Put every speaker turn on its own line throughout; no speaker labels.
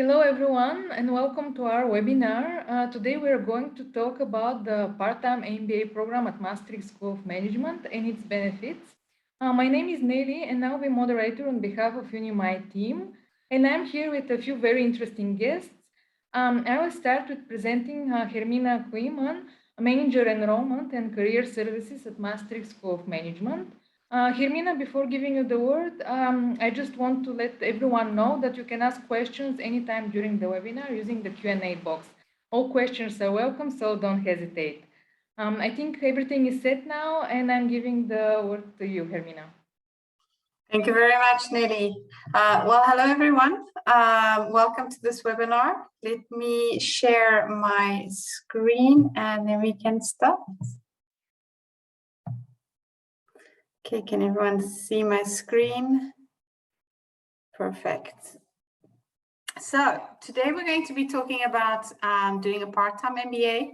Hello everyone and welcome to our webinar. Today we are going to talk about the part-time MBA program at Maastricht School of Management and its benefits. My name is Nelly and I'll be moderator on behalf of UniMy team, and I'm here with a few very interesting guests. I will start with presenting Hermina Koeman, Manager Enrollment and Career Services at Maastricht School of Management. Hermina, before giving you the word, I just want to let everyone know that you can ask questions anytime during the webinar using the Q&A box. All questions are welcome, so don't hesitate. I think everything is set now, and I'm giving the word to you, Hermina.
Thank you very much, Nelly. Well, hello, everyone. Welcome to this webinar. Let me share my screen, and then we can start. Okay, can everyone see my screen? Perfect. So today we're going to be talking about doing a part-time MBA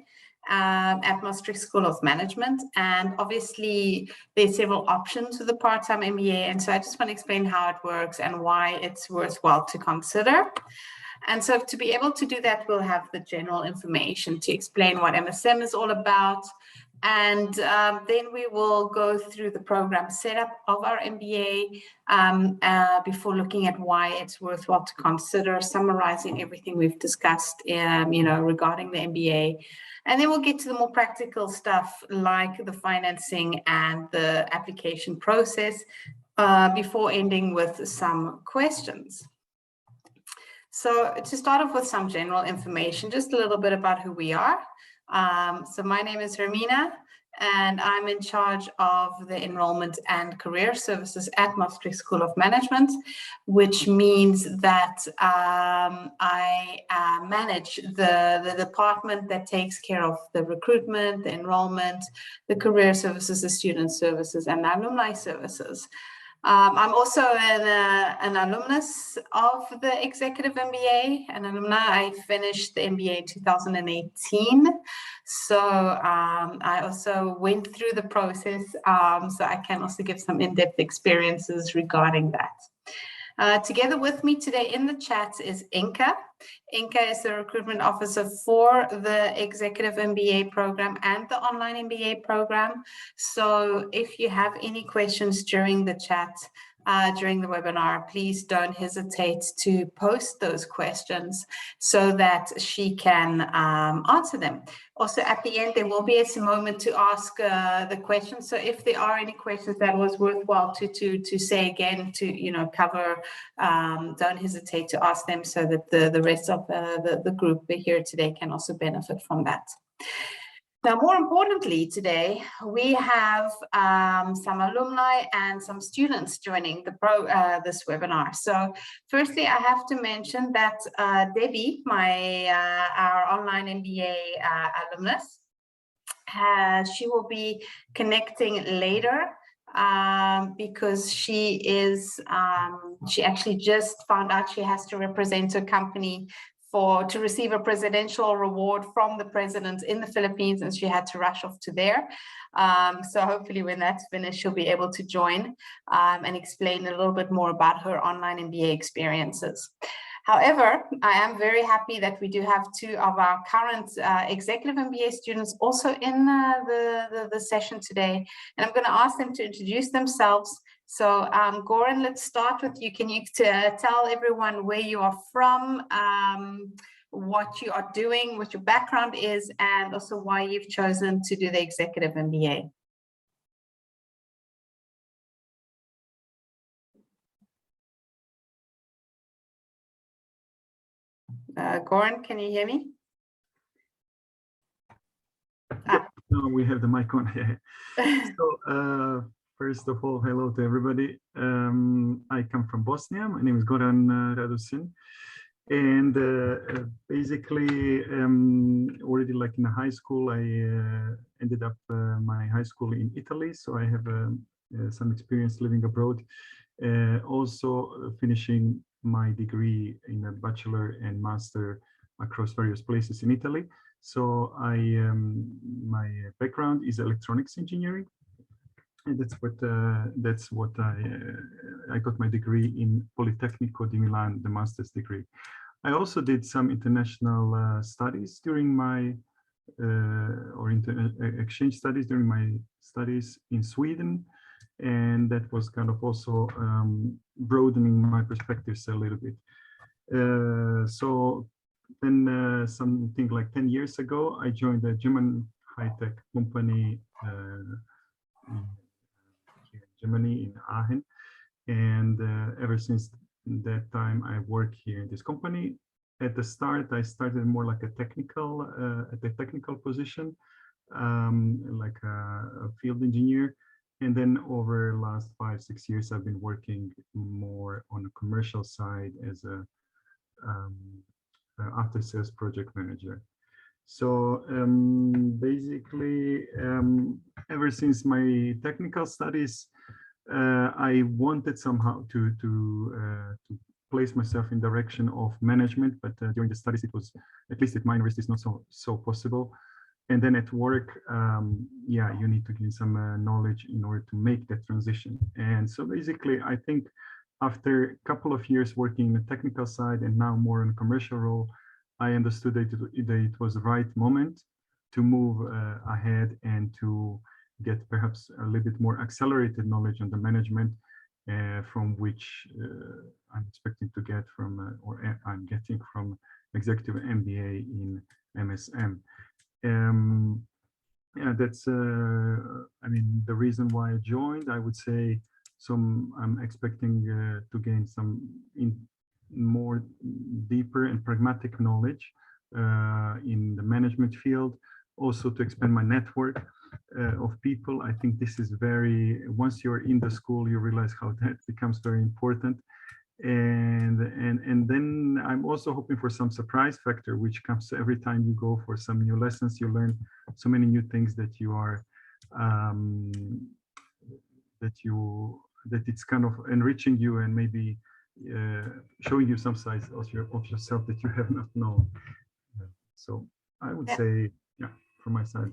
at Maastricht School of Management. And obviously there's several options for the part-time MBA. And so I just want to explain how it works and why it's worthwhile to consider. And so to be able to do that, we'll have the general information to explain what MSM is all about. And then we will go through the program setup of our MBA before looking at why it's worthwhile to consider, summarizing everything we've discussed, regarding the MBA. And then we'll get to the more practical stuff like the financing and the application process before ending with some questions. So to start off with some general information, just a little bit about who we are. So my name is Hermina, and I'm in charge of the enrollment and career services at Maastricht School of Management, which means that I manage the department that takes care of the recruitment, the enrollment, the career services, the student services, and the alumni services. I'm also an alumnus of the Executive MBA, an alumna. I finished the MBA in 2018. So I also went through the process, so I can also give some in-depth experiences regarding that. Together with me today in the chat is Inka. Inka is the recruitment officer for the Executive MBA program and the online MBA program. So if you have any questions during the chat, during the webinar, please don't hesitate to post those questions so that she can answer them. Also, at the end, there will be a moment to ask the questions. So if there are any questions that was worthwhile to say again, to cover, don't hesitate to ask them so that the rest of the group here today can also benefit from that. Now, more importantly, today we have some alumni and some students joining this webinar. So, firstly, I have to mention that Debbie, our online MBA alumnus, she will be connecting later because she actually just found out she has to represent her company to receive a presidential reward from the president in the Philippines, and she had to rush off to there. So hopefully when that's finished, she'll be able to join and explain a little bit more about her online MBA experiences. However, I am very happy that we do have two of our current Executive MBA students also in the session today, and I'm going to ask them to introduce themselves. So Goran, let's start with you. Can you tell everyone where you are from, what you are doing, what your background is, and also why you've chosen to do the Executive MBA? Goran, can you hear me?
No, we have the mic on here. So, first of all, hello to everybody. I come from Bosnia. My name is Goran Radusin. And basically, already like in high school, I ended up my high school in Italy. So I have some experience living abroad. Also finishing my degree in a bachelor and master across various places in Italy. So my background is electronics engineering. And that's what I got my degree in Politecnico di Milan, the master's degree. I also did some international studies during my exchange studies during my studies in Sweden, and that was kind of also broadening my perspectives a little bit. So then something like 10 years ago, I joined a German high-tech company in Germany, in Aachen. And ever since that time, I work here in this company. At the start, I started more like a technical, at the technical position, like a field engineer. And then over the last 5-6 years, I've been working more on the commercial side as a after sales project manager. So basically, ever since my technical studies, I wanted somehow to place myself in direction of management, but during the studies, it was, at least at my university, it's not so possible. And then at work, yeah, you need to gain some knowledge in order to make that transition. And so basically, I think after a couple of years working in the technical side and now more in a commercial role, I understood that it was the right moment to move ahead and to get perhaps a little bit more accelerated knowledge on the management from which I'm expecting to get from, or I'm getting from executive MBA in MSM. Yeah, that's, I mean, the reason why I joined, I would say I'm expecting to gain some more deeper and pragmatic knowledge in the management field, also to expand my network of people. I think this is very, once you're in the school, you realize how that becomes very important. And then I'm also hoping for some surprise factor, which comes every time you go for some new lessons. You learn so many new things that you are that it's kind of enriching you and maybe showing you some sides of yourself that you have not known. So I would say, yeah, from my side.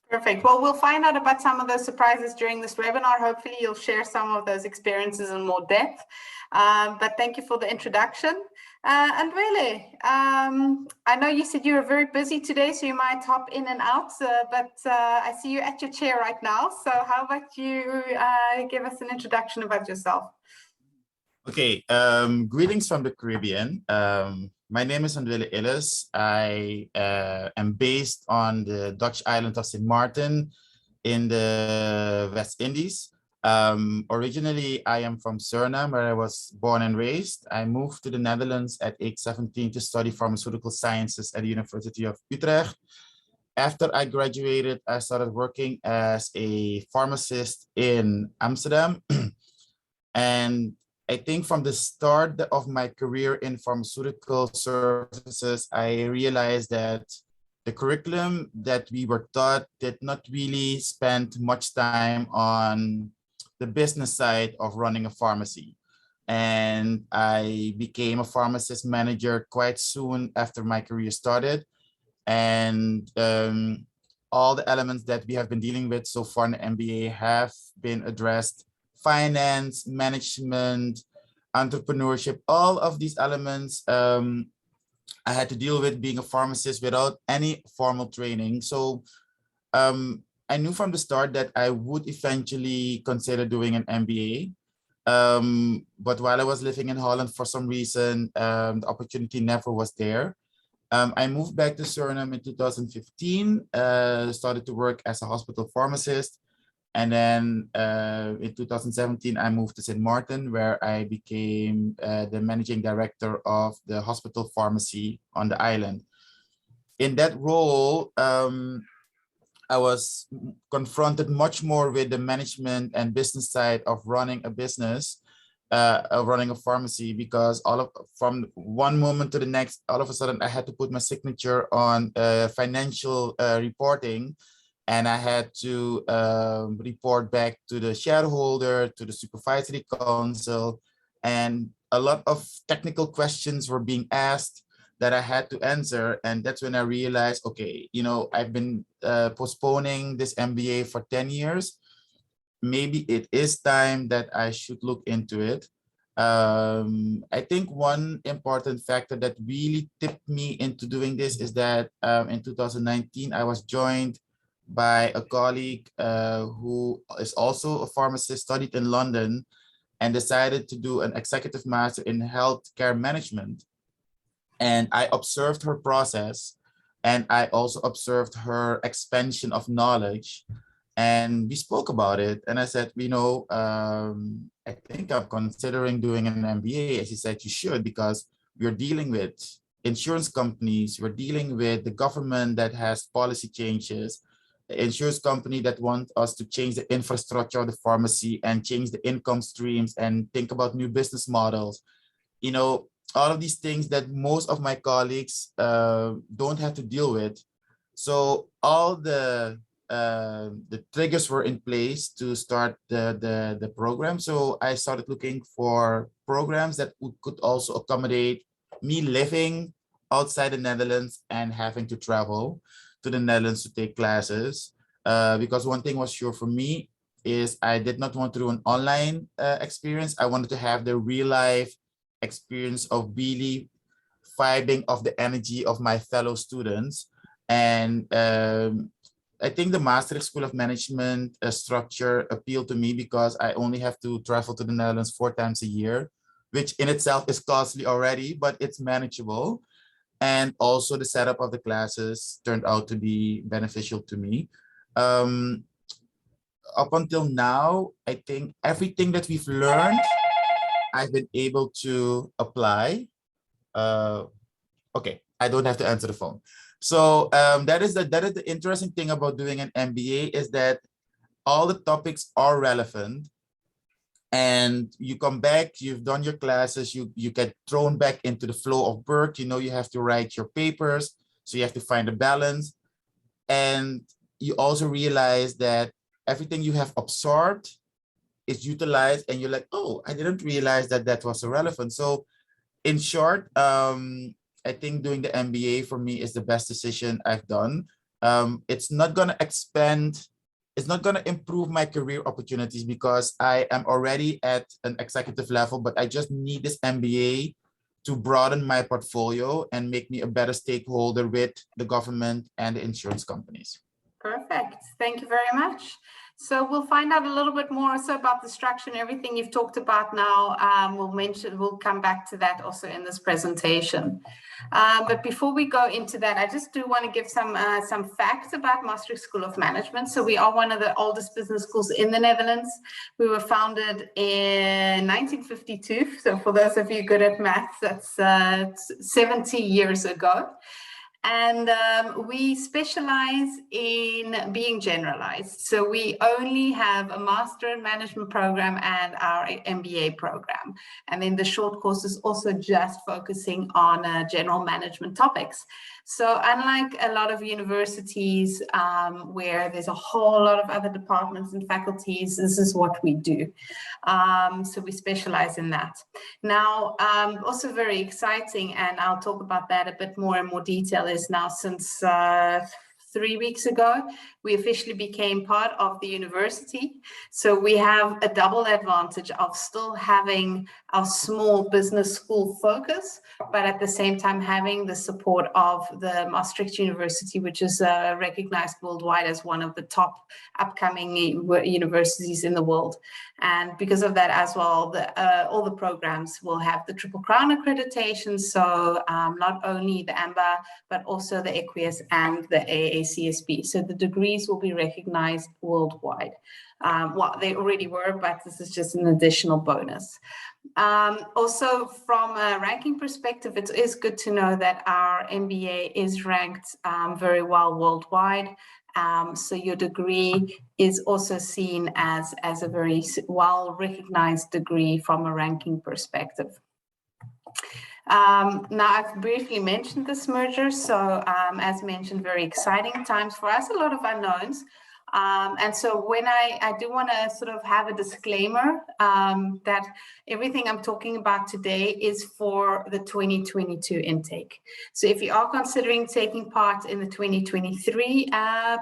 Perfect. Well, we'll find out about some of those surprises during this webinar. Hopefully you'll share some of those experiences in more depth. But thank you for the introduction. And really, I know you said you were very busy today, so you might hop in and out, but I see you at your chair right now. So how about you give us an introduction about yourself?
Okay, greetings from the Caribbean. My name is Andwele Illes. I am based on the Dutch island of St. Martin in the West Indies. Originally, I am from Suriname, where I was born and raised. I moved to the Netherlands at age 17 to study pharmaceutical sciences at the University of Utrecht. After I graduated, I started working as a pharmacist in Amsterdam. And I think from the start of my career in pharmaceutical services, I realized that the curriculum that we were taught did not really spend much time on the business side of running a pharmacy. And I became a pharmacist manager quite soon after my career started. And all the elements that we have been dealing with so far in the MBA have been addressed. Finance, management, entrepreneurship, all of these elements I had to deal with being a pharmacist without any formal training. So I knew from the start that I would eventually consider doing an MBA. But while I was living in Holland, for some reason, the opportunity never was there. I moved back to Suriname in 2015, started to work as a hospital pharmacist. And then in 2017, I moved to St. Martin, where I became the managing director of the hospital pharmacy on the island. In that role, I was confronted much more with the management and business side of running a business, of running a pharmacy, because from one moment to the next, all of a sudden I had to put my signature on financial reporting. And I had to report back to the shareholder, to the supervisory council, and a lot of technical questions were being asked that I had to answer. And that's when I realized, okay, you know, I've been postponing this MBA for 10 years. Maybe it is time that I should look into it. I think one important factor that really tipped me into doing this is that in 2019, I was joined by a colleague who is also a pharmacist, studied in London, and decided to do an executive master in healthcare management. And I observed her process, and I also observed her expansion of knowledge. And we spoke about it. And I said, I think I'm considering doing an MBA. And she said, you should, because we're dealing with insurance companies. We're dealing with the government that has policy changes, the insurance company that want us to change the infrastructure of the pharmacy and change the income streams and think about new business models. All of these things that most of my colleagues don't have to deal with. So all the triggers were in place to start the program. So I started looking for programs that could also accommodate me living outside the Netherlands and having to travel to the Netherlands to take classes. Because one thing was sure for me is I did not want to do an online experience. I wanted to have the real life experience of really vibing of the energy of my fellow students. And I think the Maastricht School of Management structure appealed to me because I only have to travel to the Netherlands 4 times a year, which in itself is costly already, but it's manageable. And also the setup of the classes turned out to be beneficial to me. Up until now, I think everything that we've learned, I've been able to apply. Okay, I don't have to answer the phone. So that is the interesting thing about doing an MBA, is that all the topics are relevant, and you come back, you've done your classes, you get thrown back into the flow of work. You have to write your papers, so you have to find a balance. And you also realize that everything you have absorbed is utilized, and you're like, oh, I didn't realize that that was so relevant. So in short, I think doing the MBA for me is the best decision I've done. It's not going to expand, it's not going to improve my career opportunities because I am already at an executive level, but I just need this MBA to broaden my portfolio and make me a better stakeholder with the government and the insurance companies.
Perfect. Thank you very much. So we'll find out a little bit more also about the structure and everything you've talked about now. We'll come back to that also in this presentation. But before we go into that, I just do want to give some facts about Maastricht School of Management. So we are one of the oldest business schools in the Netherlands. We were founded in 1952. So for those of you good at maths, that's 70 years ago. And we specialize in being generalized. So we only have a Master in Management program and our MBA program. And then the short course is also just focusing on general management topics. So unlike a lot of universities where there's a whole lot of other departments and faculties, this is what we do. So we specialize in that. Now, also very exciting, and I'll talk about that a bit more in more detail, is now since 3 weeks ago, we officially became part of the university. So we have a double advantage of still having our small business school focus, but at the same time having the support of the Maastricht University, which is recognized worldwide as one of the top upcoming universities in the world. And because of that as well, all the programs will have the Triple Crown accreditation. So not only the AMBA, but also the EQUIAS and the AACSB. So the degrees will be recognized worldwide. Well, they already were, but this is just an additional bonus. Also, from a ranking perspective, it is good to know that our MBA is ranked very well worldwide. So your degree is also seen as a very well-recognized degree from a ranking perspective. Now, I've briefly mentioned this merger. So as mentioned, very exciting times for us, a lot of unknowns. And so when I do want to sort of have a disclaimer that everything I'm talking about today is for the 2022 intake. So if you are considering taking part in the 2023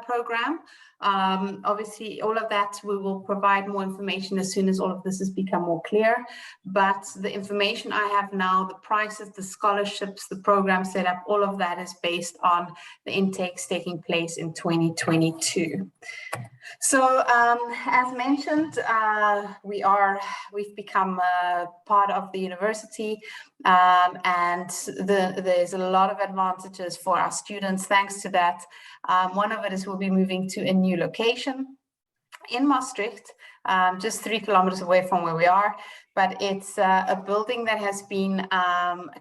program, Obviously, all of that, we will provide more information as soon as all of this has become more clear. But the information I have now, the prices, the scholarships, the program setup, all of that is based on the intakes taking place in 2022. So as mentioned, we've become part of the university, and there's a lot of advantages for our students thanks to that. One of it is we'll be moving to a new location in Maastricht, just 3 kilometers away from where we are, but it's a building that has been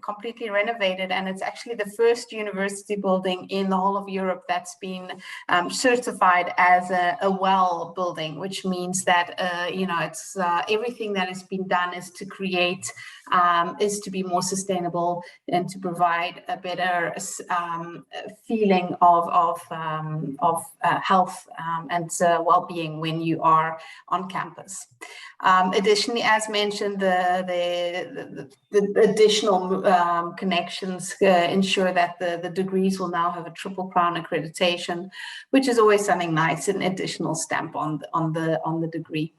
completely renovated, and it's actually the first university building in the whole of Europe that's been certified as a WELL building, which means that it's everything that has been done is to create, is to be more sustainable and to provide a better feeling of health and well-being when you are on campus. Additionally, as mentioned, the additional connections ensure that the degrees will now have a Triple Crown accreditation, which is always something nice, an additional stamp on the degree.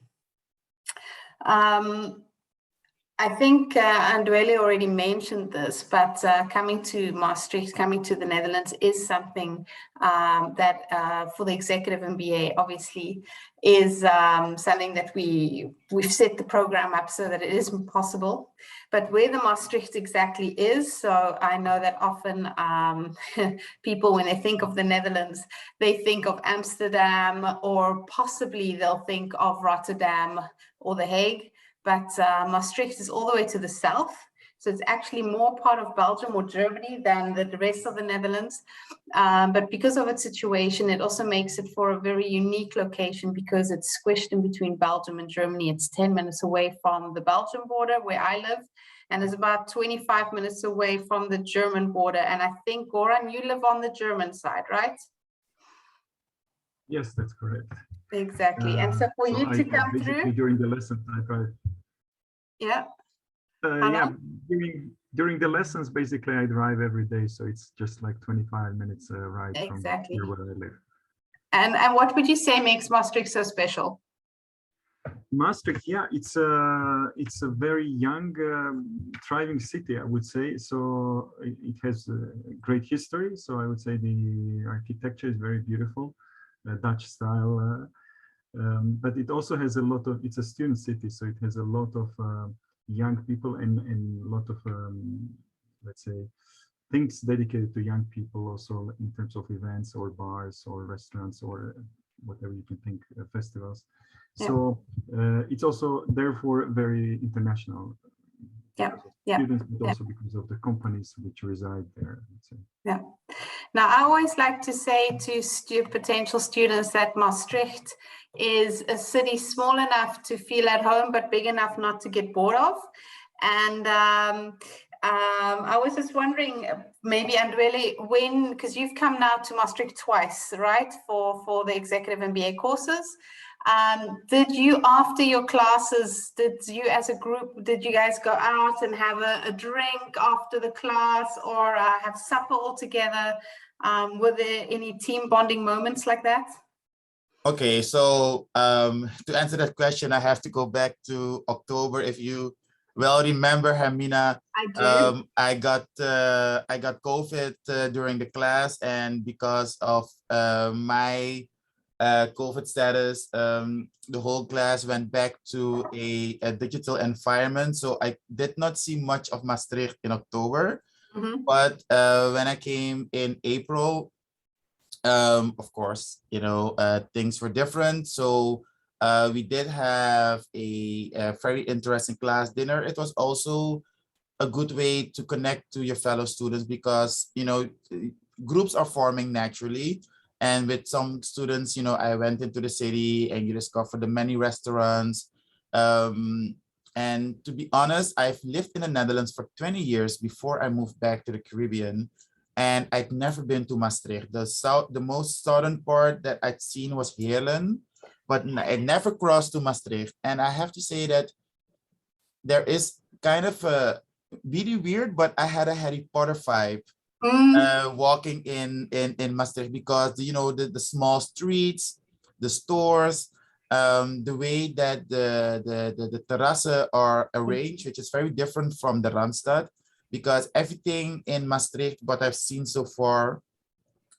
I think Andwele already mentioned this, but coming to Maastricht, coming to the Netherlands is something that for the executive MBA obviously is something that we've set the program up so that it is possible. But where the Maastricht exactly is, so I know that often people, when they think of the Netherlands, they think of Amsterdam, or possibly they'll think of Rotterdam or The Hague. But Maastricht is all the way to the south. So it's actually more part of Belgium or Germany than the rest of the Netherlands. But because of its situation, it also makes it for a very unique location because it's squished in between Belgium and Germany. It's 10 minutes away from the Belgian border where I live, and it's about 25 minutes away from the German border. And I think, Goran, you live on the German side, right?
Yes, that's correct.
Exactly. And so for you to come through
during the lesson, I drive.
Yeah.
Yeah, during the lessons, basically, I drive every day, so it's just like 25 minutes ride from here where I live.
And what would you say makes Maastricht so special?
Maastricht, yeah, it's a very young, thriving city, I would say. So it has a great history. So I would say the architecture is very beautiful, Dutch style. But it also has a lot of, it's a student city, so it has a lot of young people and a lot of, let's say, things dedicated to young people also in terms of events or bars or restaurants or whatever you can think, festivals. Yeah. So it's also therefore very international.
Yeah.
Students, but also because of the companies which reside there.
Yeah. Now, I always like to say to potential students that Maastricht is a city small enough to feel at home, but big enough not to get bored of. And I was just wondering, maybe Andwele, when, because you've come now to Maastricht twice, right, for the executive MBA courses. Did you, after your classes, did you as a group, did you guys go out and have a drink after the class, or have supper all together? Were there any team bonding moments like that?
Okay, so to answer that question, I have to go back to October. If you well remember, Hermina,
I do.
I got COVID during the class, and because of my COVID status, the whole class went back to a digital environment. So I did not see much of Maastricht in October. Mm-hmm. But when I came in April, of course, you know, things were different. So we did have a very interesting class dinner. It was also a good way to connect to your fellow students because, you know, groups are forming naturally. And with some students, you know, I went into the city and you discover the many restaurants. And to be honest, I've lived in the Netherlands for 20 years before I moved back to the Caribbean. And I'd never been to Maastricht. The most southern part that I'd seen was Heerlen, but I never crossed to Maastricht. And I have to say that there is kind of a really weird, but I had a Harry Potter vibe. Walking in Maastricht because, you know, the small streets, the stores, the way that the terrassen are arranged, which is very different from the Randstad, because everything in Maastricht, what I've seen so far,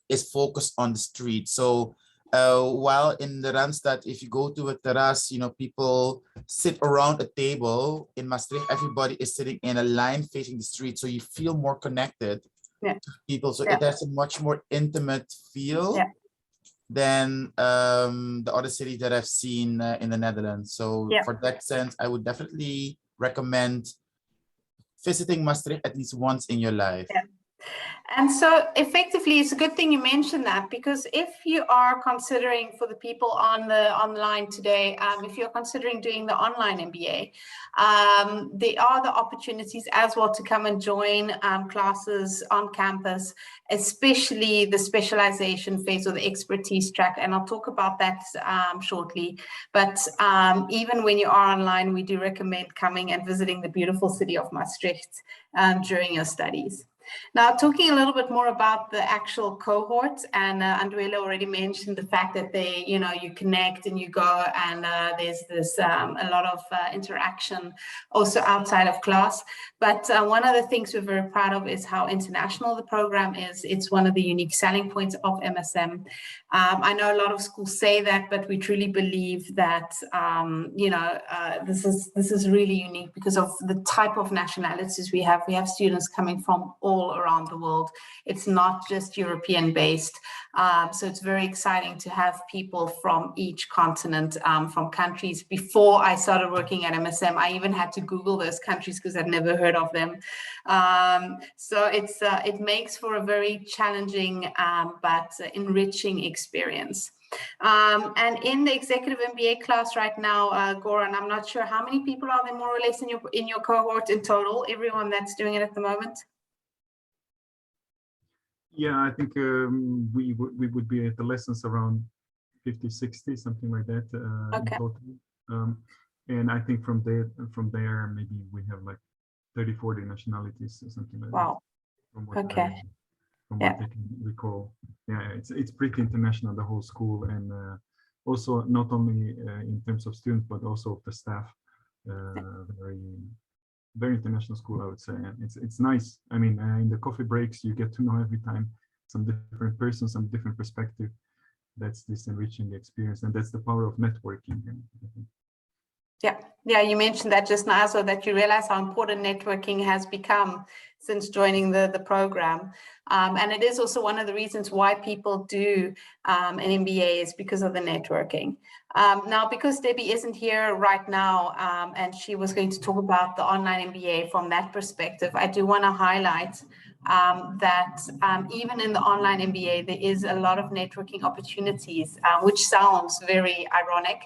is focused on the street. So while in the Randstad, if you go to a terrace, you know, people sit around a table. In Maastricht, everybody is sitting in a line facing the street. So you feel more connected to people. So it has a much more intimate feel than the other cities that I've seen in the Netherlands. So for that sense, I would definitely recommend visiting Maastricht at least once in your life.
And so effectively, it's a good thing you mentioned that, because if you are considering, for the people on the online today, if you're considering doing the online MBA, there are the opportunities as well to come and join classes on campus, especially the specialization phase or the expertise track. And I'll talk about that shortly. But even when you are online, we do recommend coming and visiting the beautiful city of Maastricht during your studies. Now, talking a little bit more about the actual cohort, and Andrea already mentioned the fact that they, you know, you connect and you go, and there's this a lot of interaction also outside of class. But one of the things we're very proud of is how international the program is. It's one of the unique selling points of MSM. I know a lot of schools say that, but we truly believe that you know, this is really unique because of the type of nationalities we have. We have students coming from all around the world. It's not just European based. So it's very exciting to have people from each continent, from countries. Before I started working at MSM, I even had to Google those countries because I'd never heard of them. So it makes for a very challenging but enriching experience. And in the executive MBA class right now, Goran, I'm not sure how many people are there more or less in your cohort in total, everyone that's doing it at the moment?
Yeah, I think we would be at the lessons around 50, 60, something like that in total. And I think from there, maybe we have like 30, 40 nationalities or something like that. From what I can recall. Yeah, it's pretty international, the whole school, and also not only in terms of students, but also of the staff. Very international school, I would say. And it's nice. I mean, in the coffee breaks, you get to know every time some different person, some different perspective. That's this enriching experience, and that's the power of networking.
Yeah, you mentioned that just now, so that you realize how important networking has become since joining the program. And it is also one of the reasons why people do an MBA is because of the networking. Now, because Debbie isn't here right now, and she was going to talk about the online MBA from that perspective, I do want to highlight that even in the online MBA, there is a lot of networking opportunities, which sounds very ironic.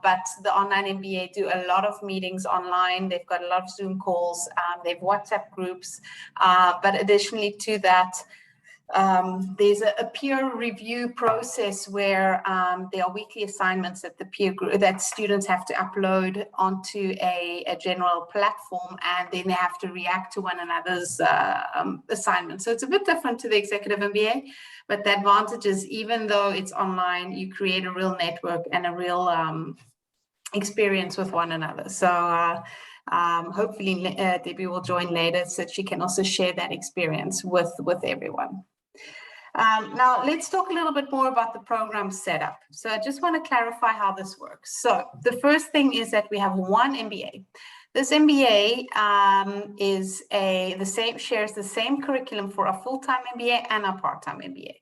But the online MBA do a lot of meetings online. They've got a lot of Zoom calls. They have WhatsApp groups. But additionally to that, there's a peer review process where there are weekly assignments that the peer group, that students have to upload onto a general platform, and then they have to react to one another's assignments. So it's a bit different to the executive MBA, but the advantage is, even though it's online, you create a real network and a real experience with one another. So hopefully Debbie will join later so that she can also share that experience with everyone. Now, let's talk a little bit more about the program setup. So I just want to clarify how this works. So the first thing is that we have one MBA. This MBA shares the same curriculum for a full-time MBA and a part-time MBA.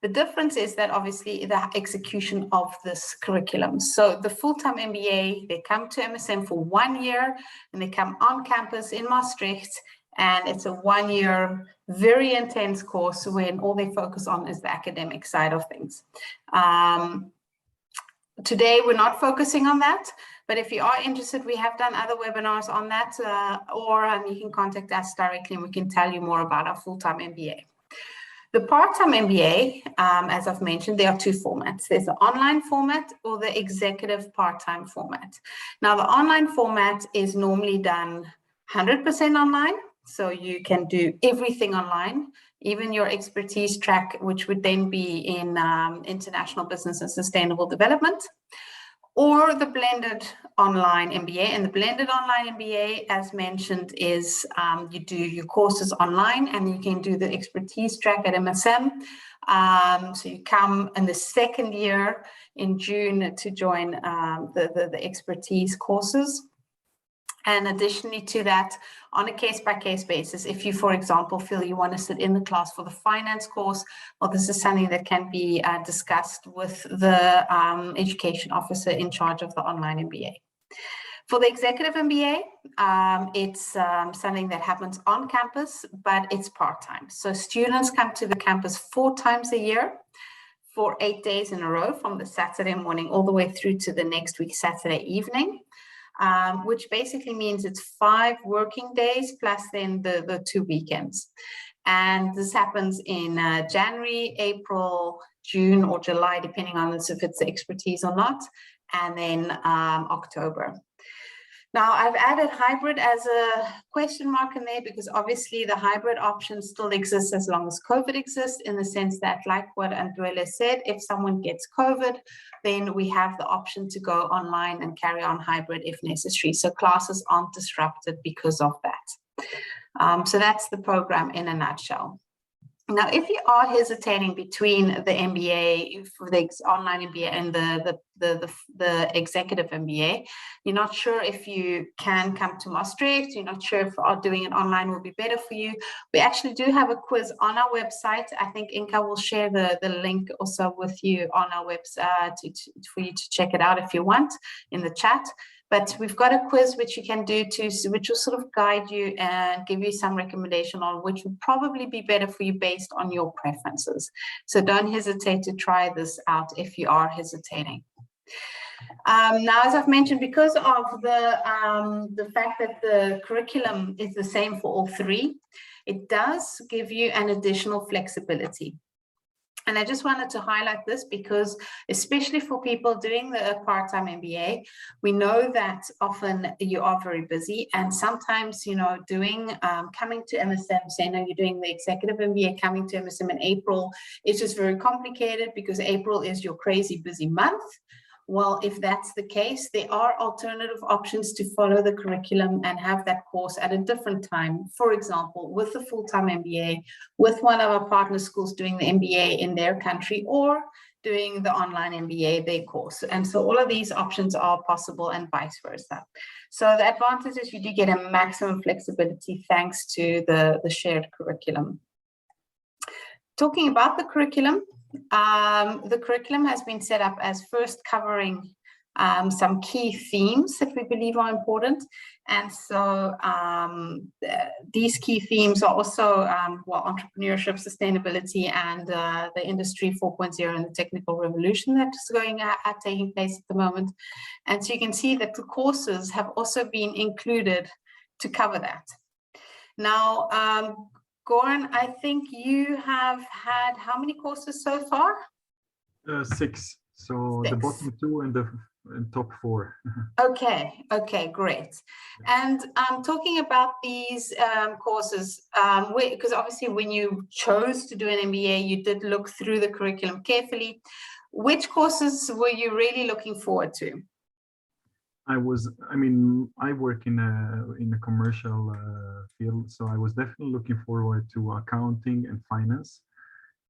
The difference is that obviously the execution of this curriculum. So the full-time MBA, they come to MSM for 1 year, and they come on campus in Maastricht, and it's a 1 year, very intense course when all they focus on is the academic side of things. Today, we're not focusing on that, but if you are interested, we have done other webinars on that, or you can contact us directly and we can tell you more about our full-time MBA. The part-time MBA, as I've mentioned, there are two formats. There's the online format or the executive part-time format. Now, the online format is normally done 100% online. So you can do everything online. even your expertise track, which would then be in international business and sustainable development, or the blended online MBA. And the blended online MBA, as mentioned, is you do your courses online and you can do the expertise track at MSM. So you come in the second year in June to join the expertise courses. And additionally to that, on a case-by-case basis, if you, for example, feel you want to sit in the class for the finance course, well, this is something that can be discussed with the education officer in charge of the online MBA. For the executive MBA, it's something that happens on campus, but it's part-time. So students come to the campus 4 times a year for 8 days in a row, from the Saturday morning all the way through to the next week, Saturday evening. Which basically means it's 5 working days plus then the 2 weekends. And this happens in January, April, June, or July, depending on if it's the expertise or not, and then October. Now, I've added hybrid as a question mark in there because obviously the hybrid option still exists as long as COVID exists, in the sense that, like what Andrele said, if someone gets COVID, then we have the option to go online and carry on hybrid if necessary. So classes aren't disrupted because of that. So that's the program in a nutshell. Now, if you are hesitating between the MBA, for the online MBA and the executive MBA, you're not sure if you can come to Maastricht, you're not sure if doing it online will be better for you, we actually do have a quiz on our website. I think Inka will share the link also with you on our website for you to check it out if you want in the chat. But we've got a quiz which you can do which will sort of guide you and give you some recommendation on which would probably be better for you based on your preferences. So don't hesitate to try this out if you are hesitating. Now, as I've mentioned, because of the fact that the curriculum is the same for all 3, it does give you an additional flexibility. And I just wanted to highlight this because, especially for people doing the part-time MBA, we know that often you are very busy, and sometimes, you know, coming to MSM, say now you're doing the executive MBA, coming to MSM in April, it's just very complicated because April is your crazy busy month. Well, if that's the case, there are alternative options to follow the curriculum and have that course at a different time. For example, with the full-time MBA, with one of our partner schools doing the MBA in their country, or doing the online MBA, their course. And so all of these options are possible, and vice versa. So the advantage is you do get a maximum flexibility thanks to the shared curriculum. Talking about the curriculum has been set up as first covering some key themes that we believe are important. And so these key themes are also entrepreneurship, sustainability, and the industry 4.0 and the technical revolution that is taking place at the moment. And so you can see that the courses have also been included to cover that. Now, Goran, I think you have had how many courses so far?
6. So 6. The bottom 2 and the top 4.
Okay, great. And talking about these courses, because obviously when you chose to do an MBA, you did look through the curriculum carefully. Which courses were you really looking forward to?
I work in a commercial field, so I was definitely looking forward to accounting and finance,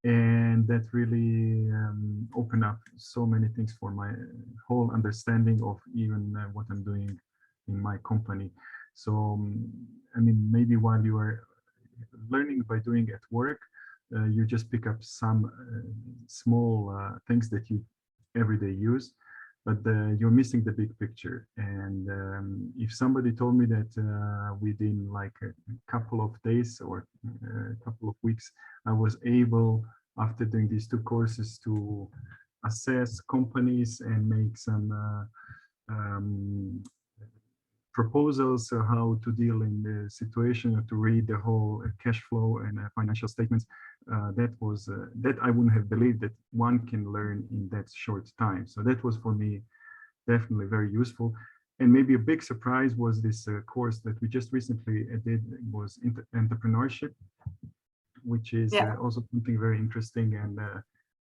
and that really opened up so many things for my whole understanding of even what I'm doing in my company. So, maybe while you are learning by doing at work, you just pick up some small things that you everyday use. But you're missing the big picture. And if somebody told me that within like a couple of days or a couple of weeks, I was able, after doing these 2 courses, to assess companies and make some proposals how to deal in the situation, or to read the whole cash flow and financial statements, that I wouldn't have believed that one can learn in that short time. So that was for me definitely very useful. And maybe a big surprise was this course that we just recently did, was entrepreneurship. which is also something very interesting, and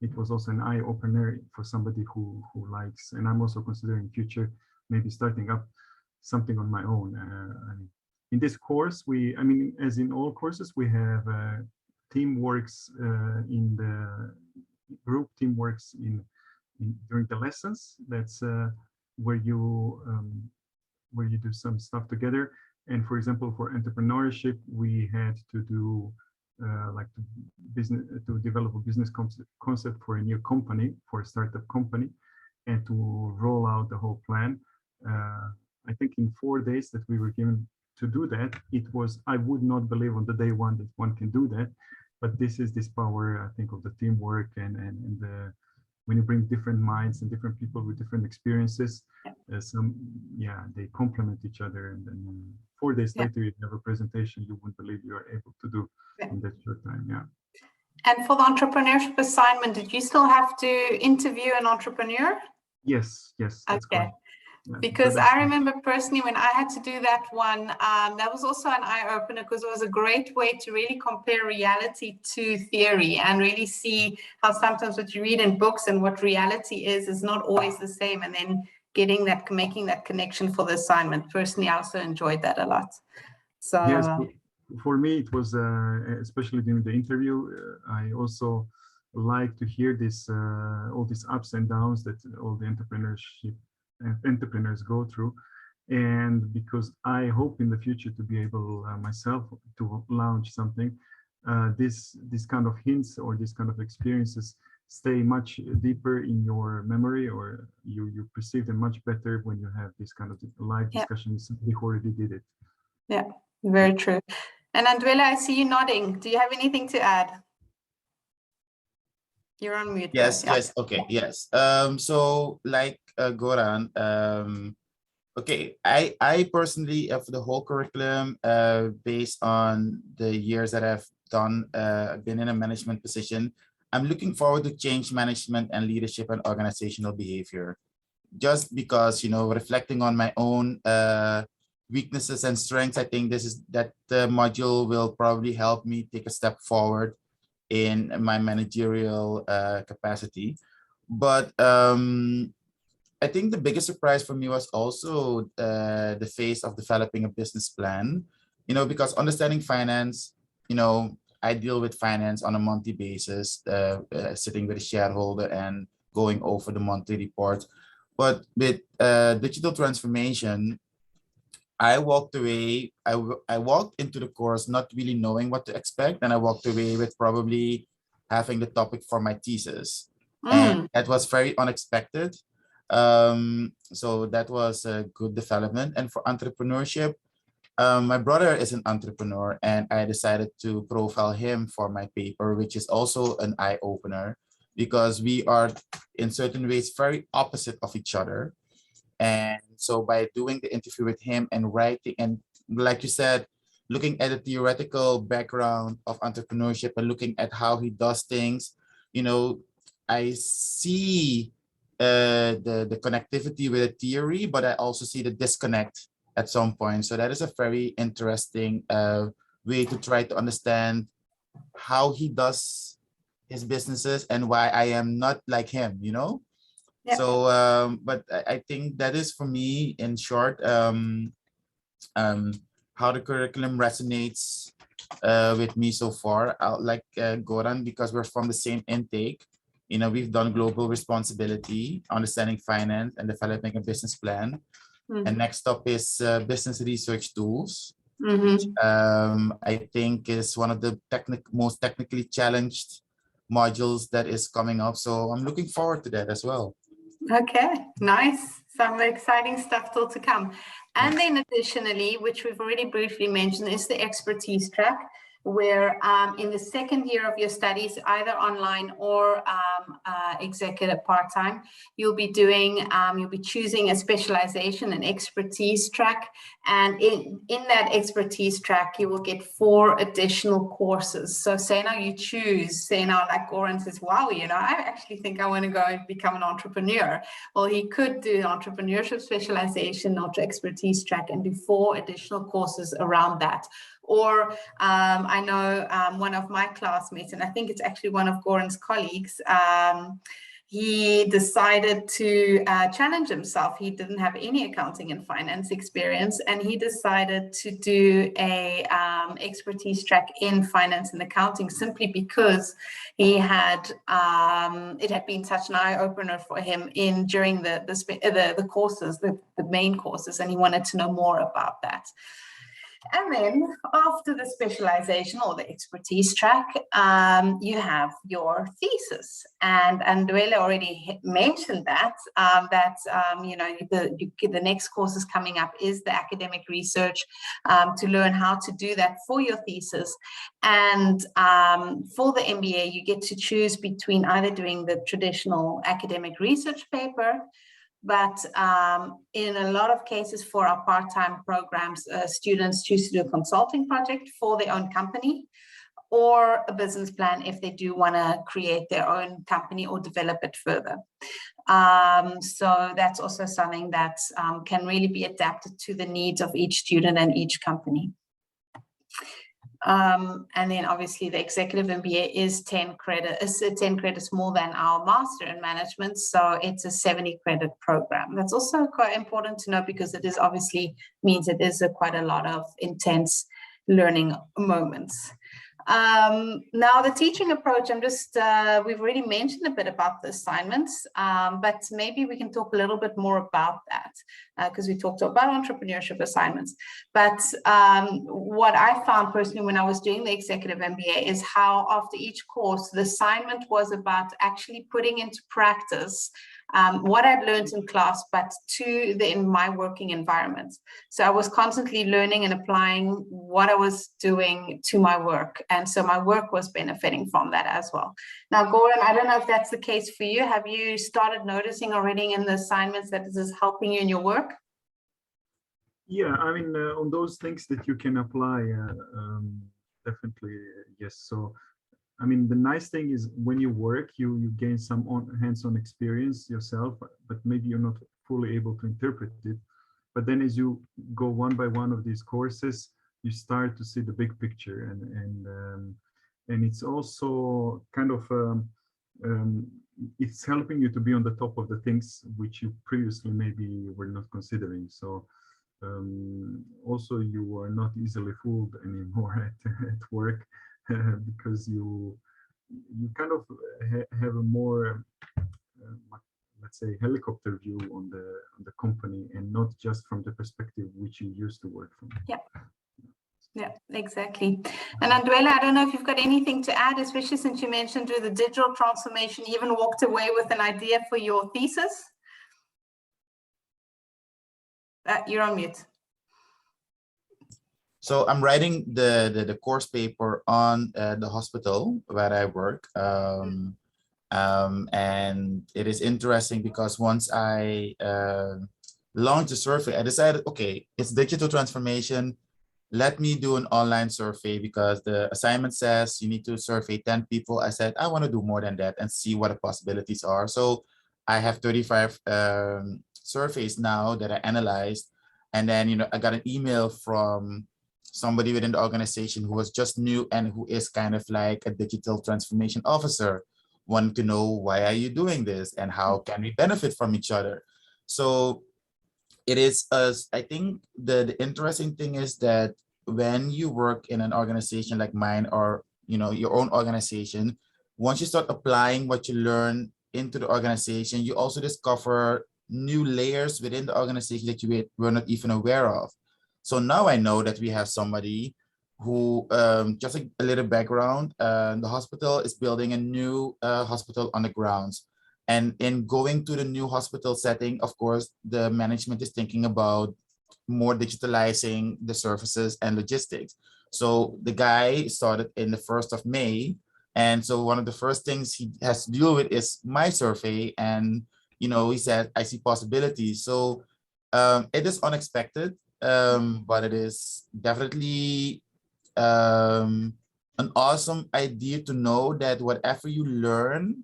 it was also an eye-opener for somebody who likes, and I'm also considering future maybe starting up something on my own. In this course, I mean, as in all courses, we have teamworks in the group teamworks during the lessons. That's where you do some stuff together. And for example, for entrepreneurship, we had to do to develop a business concept for a new company, for a startup company, and to roll out the whole plan. I think in 4 days that we were given to do that, I would not believe on the day one that one can do that, but this is this power, I think, of the teamwork and when you bring different minds and different people with different experiences, they complement each other, and then 4 days later you have a presentation you wouldn't believe you are able to do in that short time.
And for the entrepreneurship assignment, did you still have to interview an entrepreneur?
Yes, that's correct. Yeah,
because I remember personally when I had to do that one, that was also an eye-opener, because it was a great way to really compare reality to theory and really see how sometimes what you read in books and what reality is not always the same, and then making that connection for the assignment. Personally, I also enjoyed that a lot. So
yes, for me it was especially during the interview, I also like to hear this all these ups and downs that all the entrepreneurs go through, and because I hope in the future to be able myself to launch something, this kind of hints or this kind of experiences stay much deeper in your memory, or you perceive them much better when you have this kind of live discussion with somebody who already did it.
Yeah, very true. And Andwele, I see you nodding. Do you have anything to add? You're on mute.
Yes, okay, yes. So like Goran, okay, I personally, for the whole curriculum, based on the years that I've done, been in a management position, I'm looking forward to change management and leadership and organizational behavior. Just because, reflecting on my own weaknesses and strengths, I think that module will probably help me take a step forward in my managerial capacity. But I think the biggest surprise for me was also the phase of developing a business plan, because understanding finance, I deal with finance on a monthly basis, sitting with a shareholder and going over the monthly report. But with digital transformation, I walked away, I walked into the course not really knowing what to expect, and I walked away with probably having the topic for my thesis. And that was very unexpected. So that was a good development. And for entrepreneurship, my brother is an entrepreneur, and I decided to profile him for my paper, which is also an eye-opener, because we are in certain ways very opposite of each other. And so by doing the interview with him and writing, and like you said, looking at the theoretical background of entrepreneurship and looking at how he does things, I see the connectivity with the theory, but I also see the disconnect at some point. So that is a very interesting way to try to understand how he does his businesses and why I am not like him, Yeah. So, but I think that is for me, in short, how the curriculum resonates with me so far. Like Goran, because we're from the same intake, we've done global responsibility, understanding finance, and developing a business plan. And next up is business research tools, which I think is one of the most technically challenged modules that is coming up. So I'm looking forward to that as well.
Okay, nice. Some exciting stuff still to come. And then additionally, which we've already briefly mentioned, is the expertise track, where in the second year of your studies, either online or executive part-time, you'll be choosing a specialization and expertise track. And in that expertise track, you will get 4 additional courses. So say now you choose, like Goran says, wow, I actually think I want to go and become an entrepreneur. Well, he could do entrepreneurship specialization or expertise track and do 4 additional courses around that. Or I know one of my classmates, and I think it's actually one of Goran's colleagues, he decided to challenge himself. He didn't have any accounting and finance experience, and he decided to do a expertise track in finance and accounting simply because he had it had been such an eye-opener for him during the courses, the main courses, and he wanted to know more about that. And then after the specialization or the expertise track, you have your thesis. And Ndwele already mentioned that, you know, the next courses coming up is the academic research to learn how to do that for your thesis. And for the MBA, you get to choose between either doing the traditional academic research paper, but in a lot of cases for our part-time programs, students choose to do a consulting project for their own company or a business plan if they do want to create their own company or develop it further. So that's also something that can really be adapted to the needs of each student and each company. And then obviously the executive MBA is 10 credits more than our master in management. So it's a 70 credit program. That's also quite important to know because it is obviously means it is quite a lot of intense learning moments. Now the teaching approach, we've already mentioned a bit about the assignments, but maybe we can talk a little bit more about that because we talked about entrepreneurship assignments. But what I found personally when I was doing the executive MBA is how after each course, the assignment was about actually putting into practice what I'd learned in class, but in my working environment. So I was constantly learning and applying what I was doing to my work. And so my work was benefiting from that as well. Now, Goran, I don't know if that's the case for you. Have you started noticing already in the assignments that this is helping you in your work?
Yeah, I mean, on those things that you can apply, definitely, yes. So, I mean, the nice thing is when you work, you gain some hands-on experience yourself, but maybe you're not fully able to interpret it. But then as you go one by one of these courses, you start to see the big picture, and it's also kind of it's helping you to be on the top of the things which you previously maybe were not considering. So also you are not easily fooled anymore at work. Because you kind of have a more let's say helicopter view on the company and not just from the perspective which you used to work from.
Yeah, exactly. And Ndwele, I don't know if you've got anything to add, especially since you mentioned through the digital transformation, you even walked away with an idea for your thesis. You're on mute.
So I'm writing the course paper on the hospital where I work. And it is interesting because once I launched the survey, I decided, okay, it's digital transformation. Let me do an online survey because the assignment says you need to survey 10 people. I said, I want to do more than that and see what the possibilities are. So I have 35 surveys now that I analyzed. And then, you know, I got an email from somebody within the organization who was just new and who is kind of like a digital transformation officer, wanting to know why are you doing this and how can we benefit from each other. So it is, I think the interesting thing is that when you work in an organization like mine or, you know, your own organization, once you start applying what you learn into the organization, you also discover new layers within the organization that you were not even aware of. So now I know that we have somebody who, just a little background, the hospital is building a new hospital on the grounds. And in going to the new hospital setting, of course, the management is thinking about more digitalizing the services and logistics. So the guy started in the 1st of May. And so one of the first things he has to deal with is my survey. And, you know, he said, I see possibilities. So it is unexpected. But it is definitely an awesome idea to know that whatever you learn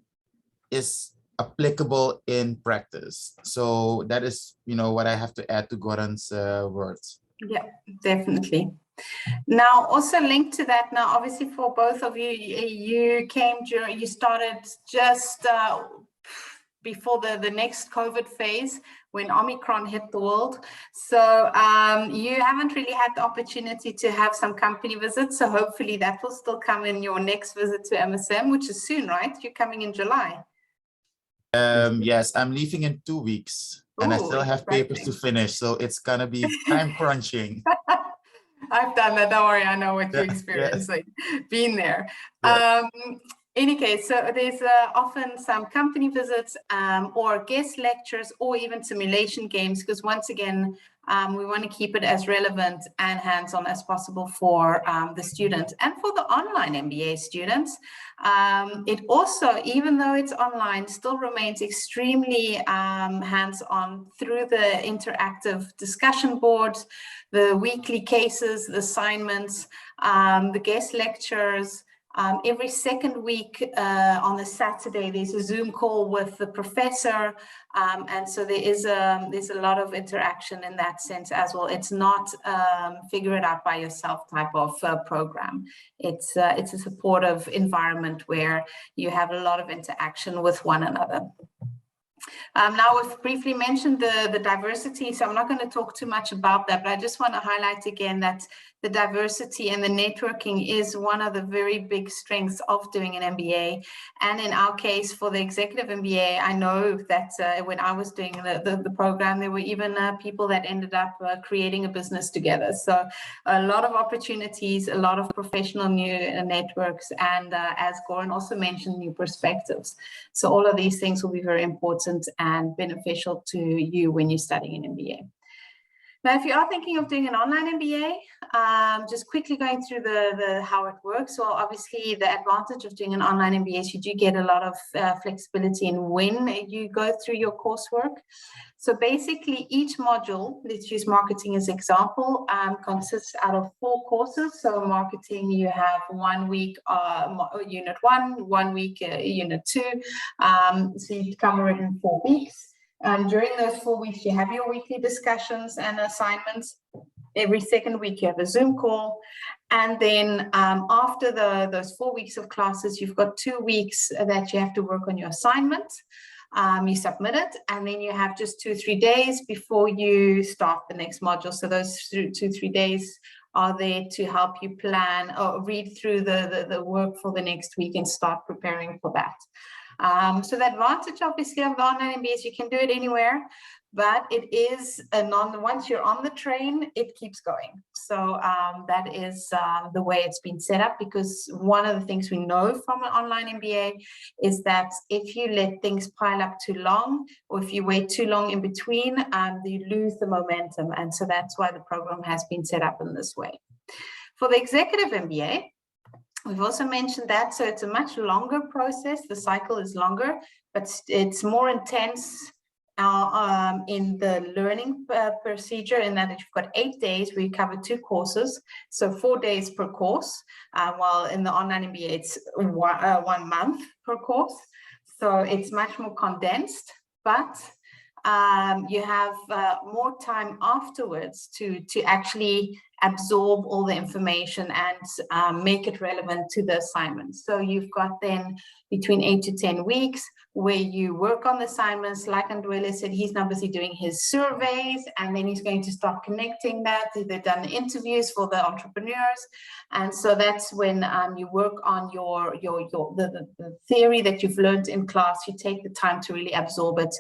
is applicable in practice. So that is, you know, what I have to add to Goran's words.
Yeah, definitely. Now, also linked to that, now obviously for both of you, you started just before the next COVID phase when Omicron hit the world. So you haven't really had the opportunity to have some company visits. So hopefully that will still come in your next visit to MSM, which is soon, right? You're coming in July.
Yes, I'm leaving in 2 weeks and I still have papers to finish. So it's gonna be time crunching.
I've done that, don't worry, I know what you're experiencing, been there. Any case, so there's often some company visits or guest lectures or even simulation games, because once again, we want to keep it as relevant and hands-on as possible for the students and for the online MBA students. It also, even though it's online, still remains extremely hands-on through the interactive discussion boards, the weekly cases, the assignments, the guest lectures. Every second week on a Saturday, there's a Zoom call with the professor. And so there's a lot of interaction in that sense as well. It's not figure it out by yourself type of program. It's a supportive environment where you have a lot of interaction with one another. Now we've briefly mentioned the diversity, so I'm not going to talk too much about that, but I just want to highlight again that the diversity and the networking is one of the very big strengths of doing an MBA. And in our case, for the executive MBA, I know that when I was doing the program, there were even people that ended up creating a business together. So a lot of opportunities, a lot of professional new networks, and as Goran also mentioned, new perspectives. So all of these things will be very important and beneficial to you when you're studying an MBA. Now, if you are thinking of doing an online MBA, just quickly going through how it works. Well, obviously, the advantage of doing an online MBA is you do get a lot of flexibility in when you go through your coursework. So basically, each module, let's use marketing as example, consists out of 4 courses. So marketing, you have 1 week unit 1, 1 week unit 2. So you cover it in 4 weeks. During those 4 weeks, you have your weekly discussions and assignments. Every second week, you have a Zoom call. And then after those 4 weeks of classes, you've got 2 weeks that you have to work on your assignment. You submit it, and then you have just 2-3 days before you start the next module. So those 2-3 days are there to help you plan or read through the work for the next week and start preparing for that. So the advantage, obviously, of the online MBA is you can do it anywhere, but it is once you're on the train, it keeps going. So that is the way it's been set up, because one of the things we know from an online MBA is that if you let things pile up too long, or if you wait too long in between, you lose the momentum. And so that's why the program has been set up in this way. For the executive MBA, we've also mentioned that, so it's a much longer process. The cycle is longer, but it's more intense in the learning procedure, in that you've got 8 days where you cover 2 courses, so 4 days per course, while in the online MBA, it's 1 month per course. So it's much more condensed, but you have more time afterwards to actually absorb all the information and make it relevant to the assignment. So you've got then between 8 to 10 weeks where you work on the assignments. Like Andwele said, he's now busy doing his surveys, and then he's going to start connecting that. They've done the interviews for the entrepreneurs. And so that's when you work on the theory that you've learned in class. You take the time to really absorb it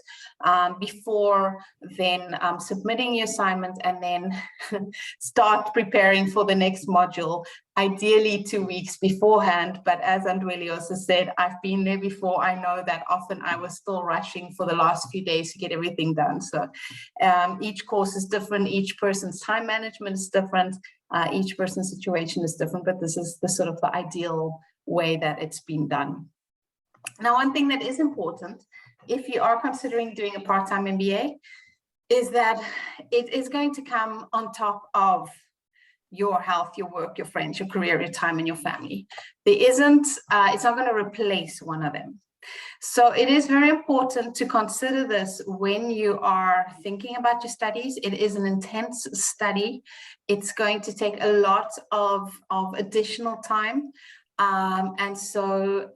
before then submitting your assignment, and then start preparing for the next module, ideally 2 weeks beforehand. But as Andwele also said, I've been there before. I know that often I was still rushing for the last few days to get everything done. So each course is different. Each person's time management is different. Each person's situation is different, but this is the sort of the ideal way that it's been done. Now, one thing that is important, if you are considering doing a part-time MBA, is that it is going to come on top of your health, your work, your friends, your career, your time, and your family. There isn't, it's not going to replace one of them. So it is very important to consider this when you are thinking about your studies. It is an intense study. It's going to take a lot of additional time. And so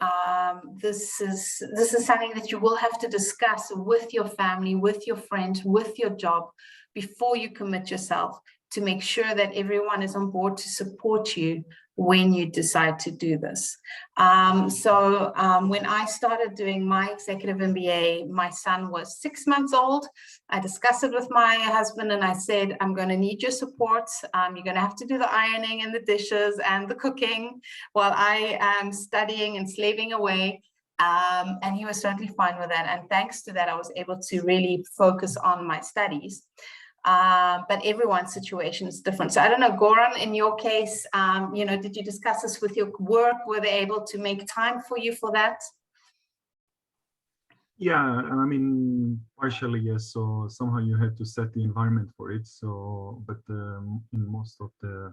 this is something that you will have to discuss with your family, with your friends, with your job before you commit yourself, to make sure that everyone is on board to support you when you decide to do this. When I started doing my executive MBA, my son was 6 months old. I discussed it with my husband and I said, I'm going to need your support. You're going to have to do the ironing and the dishes and the cooking while I am studying and slaving away. And he was totally fine with that. And thanks to that, I was able to really focus on my studies. But everyone's situation is different. So I don't know, Goran, in your case, did you discuss this with your work? Were they able to make time for you for that?
Yeah, I mean, partially, yes. So somehow you have to set the environment for it. So, but in most of the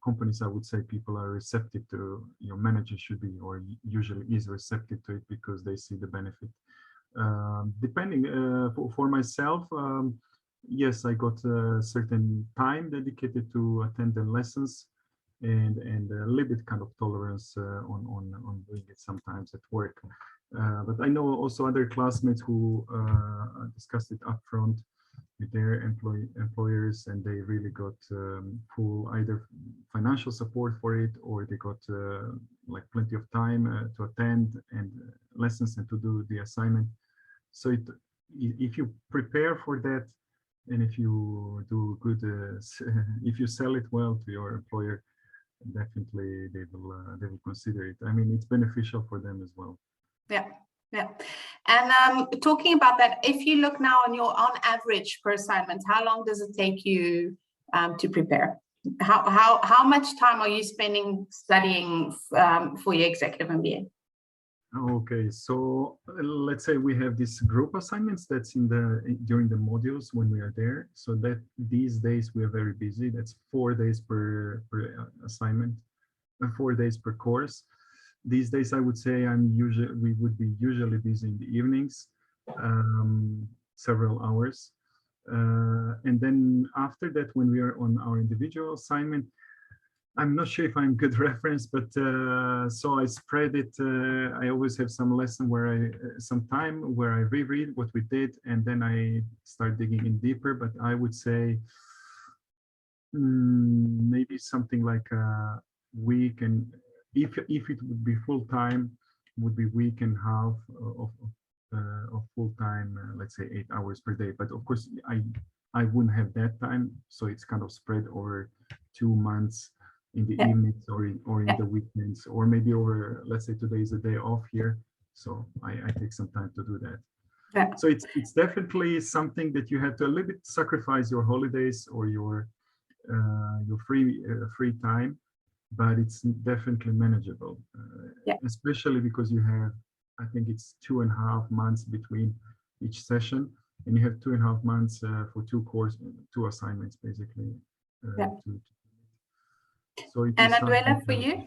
companies, I would say people are receptive to, your manager should be, or usually is receptive to it because they see the benefit. Depending, for myself, yes, I got a certain time dedicated to attend the lessons, and a little bit kind of tolerance on doing it sometimes at work. But I know also other classmates who discussed it upfront with their employers, and they really got full either financial support for it, or they got like plenty of time to attend and lessons and to do the assignment. So if you prepare for that, and if you do good, if you sell it well to your employer, definitely they will consider it. I mean, it's beneficial for them as well.
Yeah, yeah. And talking about that, if you look now on average per assignment, how long does it take you to prepare? How much time are you spending studying for your executive MBA?
Okay, so let's say we have these group assignments that's during the modules when we are there. So that these days we are very busy. That's 4 days per assignment, 4 days per course. These days I would say we would be usually busy in the evenings, several hours. And then after that, when we are on our individual assignment, I'm not sure if I'm good reference, but so I spread it. I always have some lesson where some time where I reread what we did, and then I start digging in deeper. But I would say maybe something like a week, and if it would be full time, would be week and a half of full time. Let's say 8 hours per day. But of course, I wouldn't have that time, so it's kind of spread over 2 months. In the evenings or in the weekends, or maybe over, let's say today is a day off here, so I take some time to do that. Yeah. So it's definitely something that you have to a little bit sacrifice your holidays or your free time, but it's definitely manageable. Especially because you have, I think it's 2.5 months between each session, and you have 2.5 months for 2 assignments basically. So
and Andwele, for you?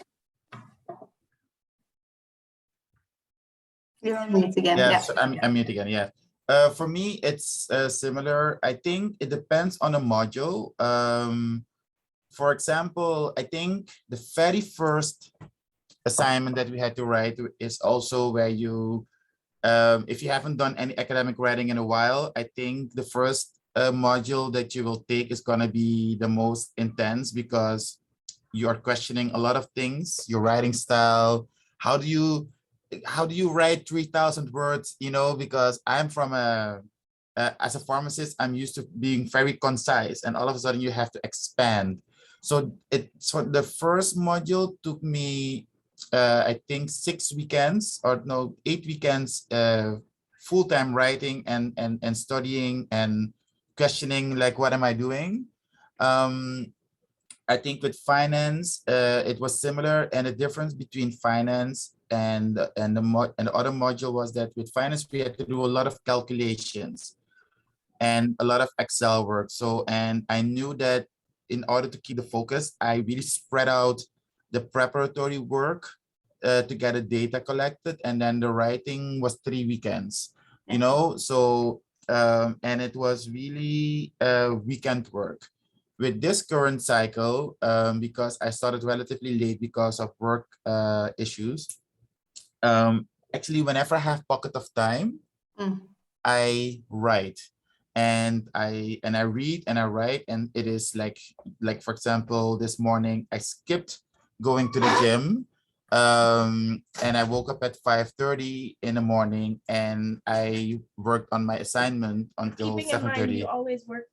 You're on mute again.
Yeah, so I'm mute again, yeah. For me, it's similar. I think it depends on a module. For example, I think the very first assignment that we had to write is also where you, if you haven't done any academic writing in a while, I think the first module that you will take is going to be the most intense, because you are questioning a lot of things, your writing style. How do you write 3,000 words, because I'm from as a pharmacist, I'm used to being very concise, and all of a sudden you have to expand. So the first module took me, I think 6 weekends, or no, 8 weekends, full-time writing and studying and questioning, like, what am I doing? I think with finance, it was similar, and the difference between finance and the other module was that with finance we had to do a lot of calculations and a lot of Excel work. So, and I knew that in order to keep the focus, I really spread out the preparatory work to get the data collected, and then the writing was 3 weekends, you know, so and it was really weekend work. With this current cycle, because I started relatively late because of work issues, actually whenever I have pocket of time, I write, and I read and I write, and it is like for example, this morning I skipped going to the gym, and I woke up at 5:30 in the morning, and I worked on my assignment until 7:30.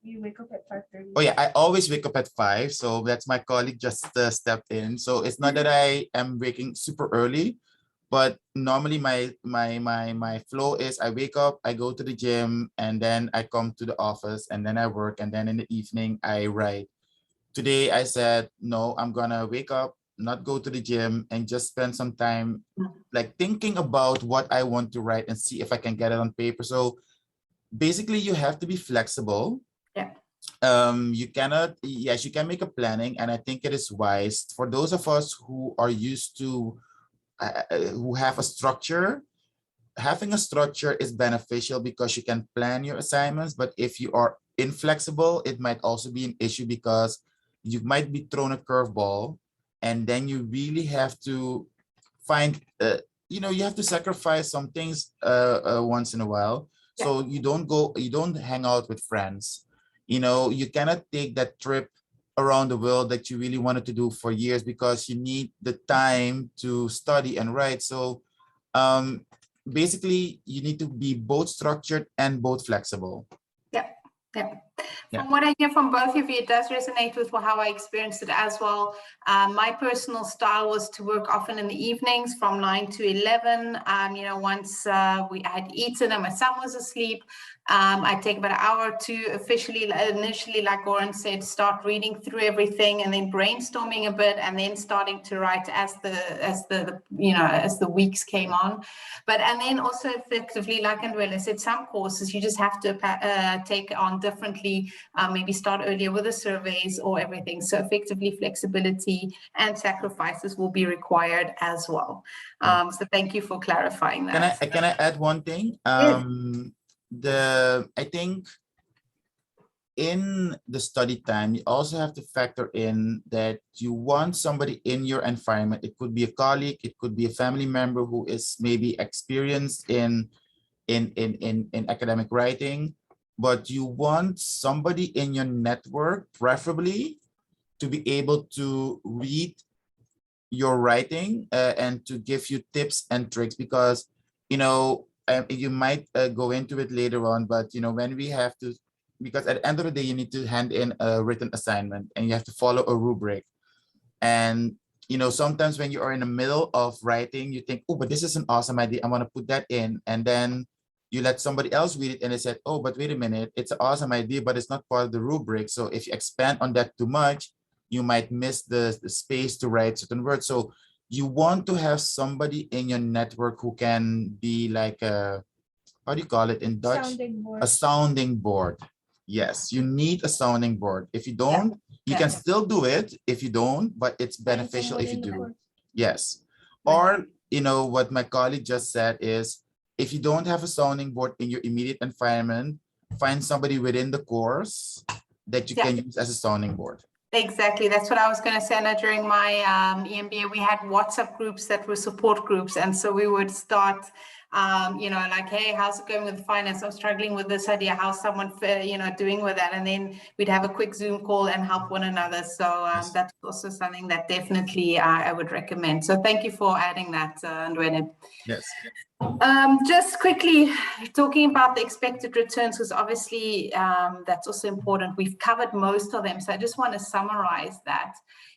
You wake up at 5:30.
Oh yeah, I always wake up at 5, so that's my colleague just stepped in. So it's not that I am waking super early, but normally my flow is I wake up, I go to the gym, and then I come to the office, and then I work, and then in the evening I write. Today I said, no, I'm gonna wake up, not go to the gym, and just spend some time like thinking about what I want to write and see if I can get it on paper. So basically you have to be flexible.
Yeah.
You cannot, yes, you can make a planning, and I think it is wise for those of us who are used to who have a structure. Having a structure is beneficial because you can plan your assignments, but if you are inflexible, it might also be an issue because you might be thrown a curveball, and then you really have to find, you know, you have to sacrifice some things once in a while. So you don't hang out with friends. You know, you cannot take that trip around the world that you really wanted to do for years because you need the time to study and write. So basically you need to be both structured and both flexible.
From what I hear from both of you, it does resonate with how I experienced it as well. My personal style was to work often in the evenings from 9 to 11. You know, once we had eaten and my son was asleep, I'd take about an hour or two initially, like Goran said, start reading through everything and then brainstorming a bit and then starting to write as the weeks came on. And then also effectively, like Andrella said, some courses you just have to take on differently, maybe start earlier with the surveys or everything. So effectively flexibility and sacrifices will be required as well. So thank you for clarifying that.
Can I add one thing? I think in the study time, you also have to factor in that you want somebody in your environment. It could be a colleague, it could be a family member who is maybe experienced in academic writing, but you want somebody in your network, preferably, to be able to read your writing and to give you tips and tricks, because, you know, you might go into it later on, but, you know, when we have to, because at the end of the day, you need to hand in a written assignment and you have to follow a rubric. And, you know, sometimes when you are in the middle of writing, you think, oh, but this is an awesome idea, I want to put that in. And then you let somebody else read it and they said, oh, but wait a minute, it's an awesome idea, but it's not part of the rubric. So if you expand on that too much, you might miss the space to write certain words. So you want to have somebody in your network who can be like a, how do you call it in Dutch? A sounding board. Yes, you need a sounding board. If you don't, you can still do it if you don't, but it's beneficial if you do. Yes. Or, you know, what my colleague just said is, if you don't have a sounding board in your immediate environment, find somebody within the course that you can use as a sounding board.
Exactly. That's what I was going to say. Now, during my MBA, we had WhatsApp groups that were support groups. And so we would start, you know, like, hey, how's it going with finance? I'm struggling with this idea. How's someone, you know, doing with that? And then we'd have a quick Zoom call and help one another. So that's also something that definitely I would recommend. So thank you for adding that, Andrella.
Yes.
Just quickly talking about the expected returns, because obviously that's also important. We've covered most of them. So I just want to summarize that,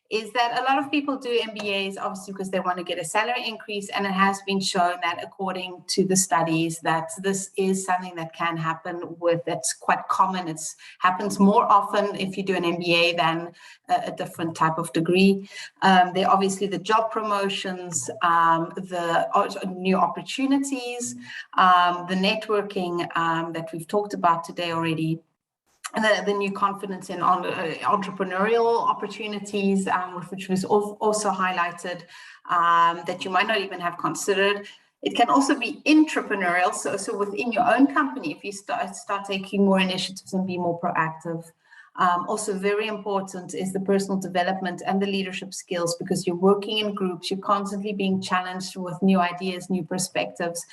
is that a lot of people do MBAs obviously because they want to get a salary increase, and it has been shown that according to the studies that this is something that can happen with, that's quite common. It happens more often if you do an MBA than a different type of degree. There are obviously the job promotions, the new opportunities, the networking that we've talked about today already. the new confidence in entrepreneurial opportunities, which was also highlighted, that you might not even have considered. It can also be intrapreneurial, so within your own company, if you start taking more initiatives and be more proactive. Also very important is the personal development and the leadership skills, because you're working in groups, you're constantly being challenged with new ideas, new perspectives,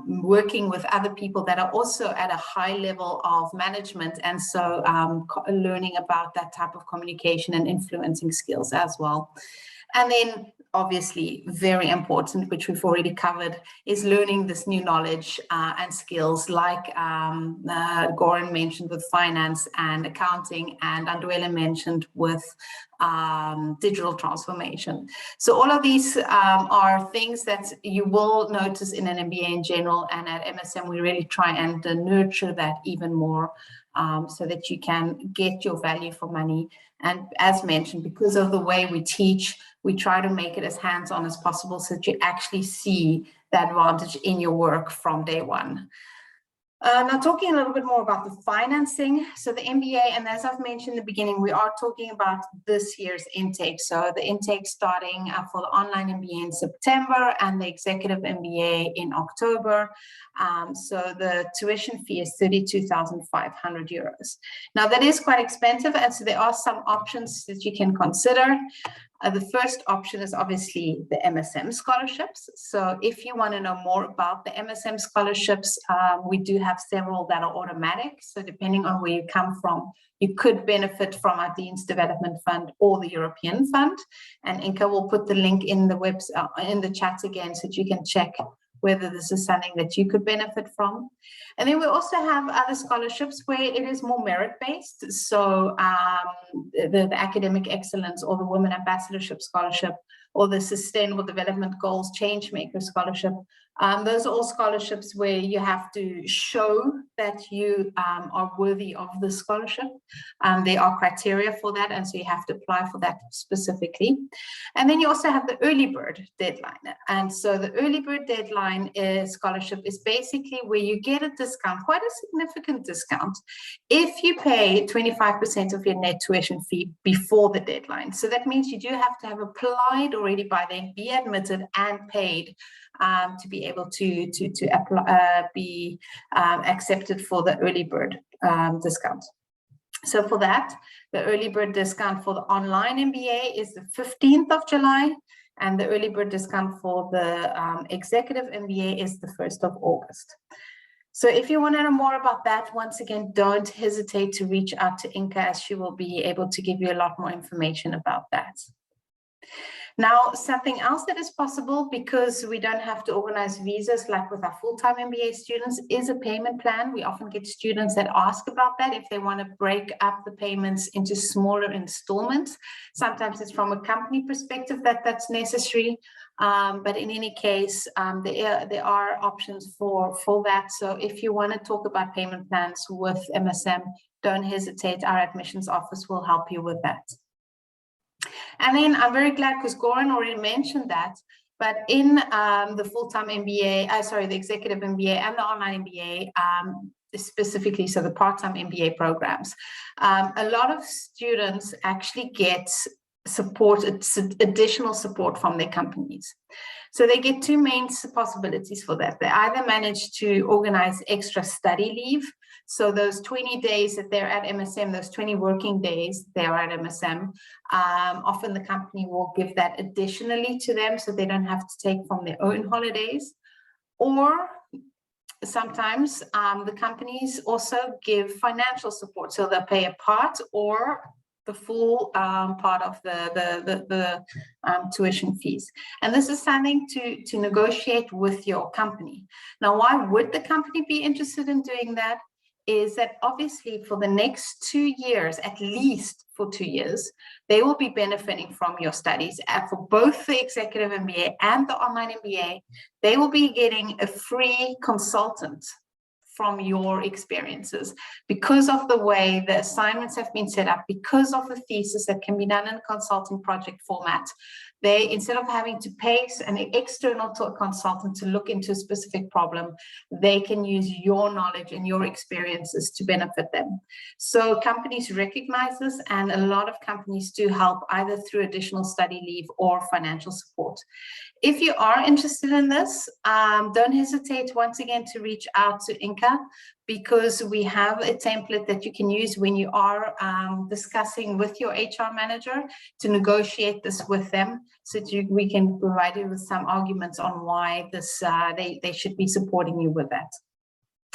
working with other people that are also at a high level of management, and so learning about that type of communication and influencing skills as well. And then obviously very important, which we've already covered, is learning this new knowledge and skills, like Goran mentioned with finance and accounting, and Andwele mentioned with digital transformation. So all of these are things that you will notice in an MBA in general, and at MSM we really try and nurture that even more, so that you can get your value for money. And as mentioned, because of the way we teach, we try to make it as hands-on as possible, so that you actually see the advantage in your work from day one. Now, talking a little bit more about the financing. So the MBA, and as I've mentioned in the beginning, we are talking about this year's intake. So the intake starting for the online MBA in September and the executive MBA in October. So the tuition fee is 32,500 euros. Now that is quite expensive, and so there are some options that you can consider. The first option is obviously the MSM scholarships. So if you want to know more about the MSM scholarships, we do have several that are automatic. So depending on where you come from, you could benefit from our Dean's Development Fund or the European Fund. And Inka will put the link in the in the chat again, so that you can check whether this is something that you could benefit from. And then we also have other scholarships where it is more merit-based. So the academic excellence, or the Women Ambassadorship Scholarship, or the Sustainable Development Goals Changemaker Scholarship. Those are all scholarships where you have to show that you are worthy of the scholarship. There are criteria for that, and so you have to apply for that specifically. And then you also have the early bird deadline. And so the early bird deadline scholarship is basically where you get a discount, quite a significant discount, if you pay 25% of your net tuition fee before the deadline. So that means you do have to have applied already by then, be admitted and paid to be able to apply, be accepted for the early bird discount. So for that, the early bird discount for the online MBA is the 15th of July, and the early bird discount for the executive MBA is the 1st of August. So if you want to know more about that, once again, don't hesitate to reach out to Inka, as she will be able to give you a lot more information about that. Now, something else that is possible, because we don't have to organize visas like with our full-time MBA students, is a payment plan. We often get students that ask about that, if they want to break up the payments into smaller installments. Sometimes it's from a company perspective that's necessary, but in any case, there are options for that. So if you want to talk about payment plans with MSM, don't hesitate. Our admissions office will help you with that. And then I'm very glad, because Goran already mentioned that, but in the full-time MBA, the executive MBA and the online MBA, specifically, so the part-time MBA programs, a lot of students actually get support, additional support from their companies. So they get two main possibilities for that. They either manage to organize extra study leave. So those 20 days that they're at MSM, those 20 working days they're at MSM, often the company will give that additionally to them, so they don't have to take from their own holidays. Or sometimes the companies also give financial support, so they'll pay a part or the full part of the tuition fees. And this is something to negotiate with your company. Now, why would the company be interested in doing that? Is that obviously for the next 2 years, at least for 2 years, they will be benefiting from your studies. And for both the executive MBA and the online MBA, they will be getting a free consultant from your experiences. Because of the way the assignments have been set up, because of the thesis that can be done in a consulting project format, they, instead of having to pay an external consultant to look into a specific problem, they can use your knowledge and your experiences to benefit them. So companies recognize this, and a lot of companies do help either through additional study leave or financial support. If you are interested in this, don't hesitate once again to reach out to Inka, because we have a template that you can use when you are discussing with your HR manager to negotiate this with them, so that we can provide you with some arguments on why this they should be supporting you with that.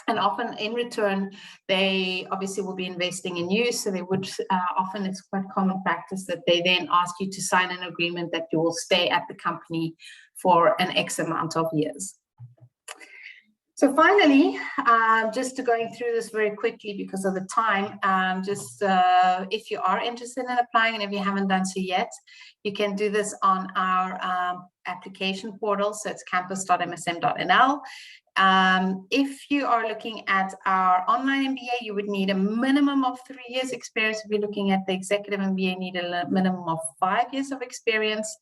And often in return, they obviously will be investing in you. So they would, often it's quite common practice that they then ask you to sign an agreement that you will stay at the company for an X amount of years. So finally, just going through this very quickly because of the time, if you are interested in applying and if you haven't done so yet, you can do this on our application portal. So it's campus.msm.nl. If you are looking at our online MBA, you would need a minimum of 3 years experience. If you're looking at the executive MBA, you need a minimum of 5 years of experience.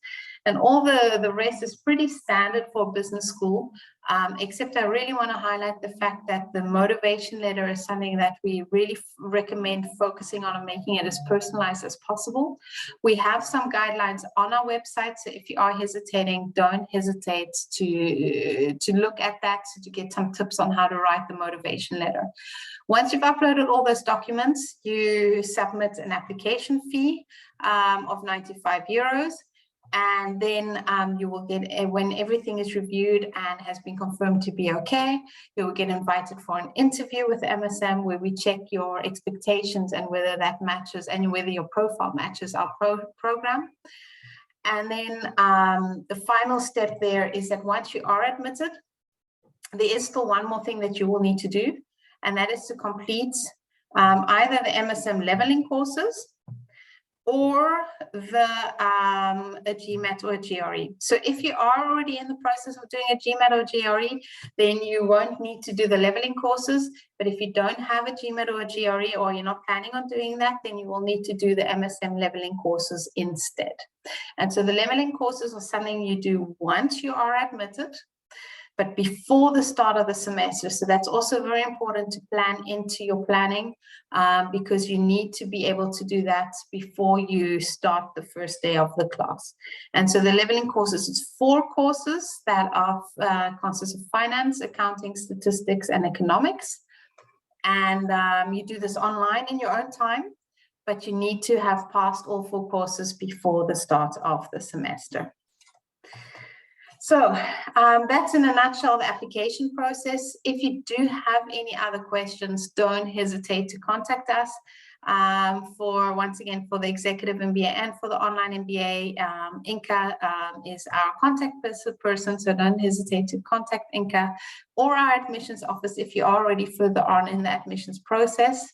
And all the rest is pretty standard for business school, except I really want to highlight the fact that the motivation letter is something that we really recommend focusing on and making it as personalized as possible. We have some guidelines on our website, so if you are hesitating, don't hesitate to look at that, so to get some tips on how to write the motivation letter. Once you've uploaded all those documents, you submit an application fee of 95 euros. And then you will get, when everything is reviewed and has been confirmed to be okay, you will get invited for an interview with MSM, where we check your expectations and whether that matches, and whether your profile matches our program. And then the final step there is that once you are admitted, there is still one more thing that you will need to do, and that is to complete either the MSM leveling courses or a GMAT or a GRE. So if you are already in the process of doing a GMAT or GRE, then you won't need to do the leveling courses. But if you don't have a GMAT or a GRE, or you're not planning on doing that, then you will need to do the MSM leveling courses instead. And so the leveling courses are something you do once you are admitted, but before the start of the semester. So that's also very important to plan into your planning, because you need to be able to do that before you start the first day of the class. And so the leveling courses is 4 courses that are consist of finance, accounting, statistics, and economics. And you do this online in your own time, but you need to have passed all 4 courses before the start of the semester. So that's in a nutshell the application process. If you do have any other questions, don't hesitate to contact us. Once again, for the executive MBA and for the online MBA, Inka is our contact person, so don't hesitate to contact Inka or our admissions office if you're already further on in the admissions process.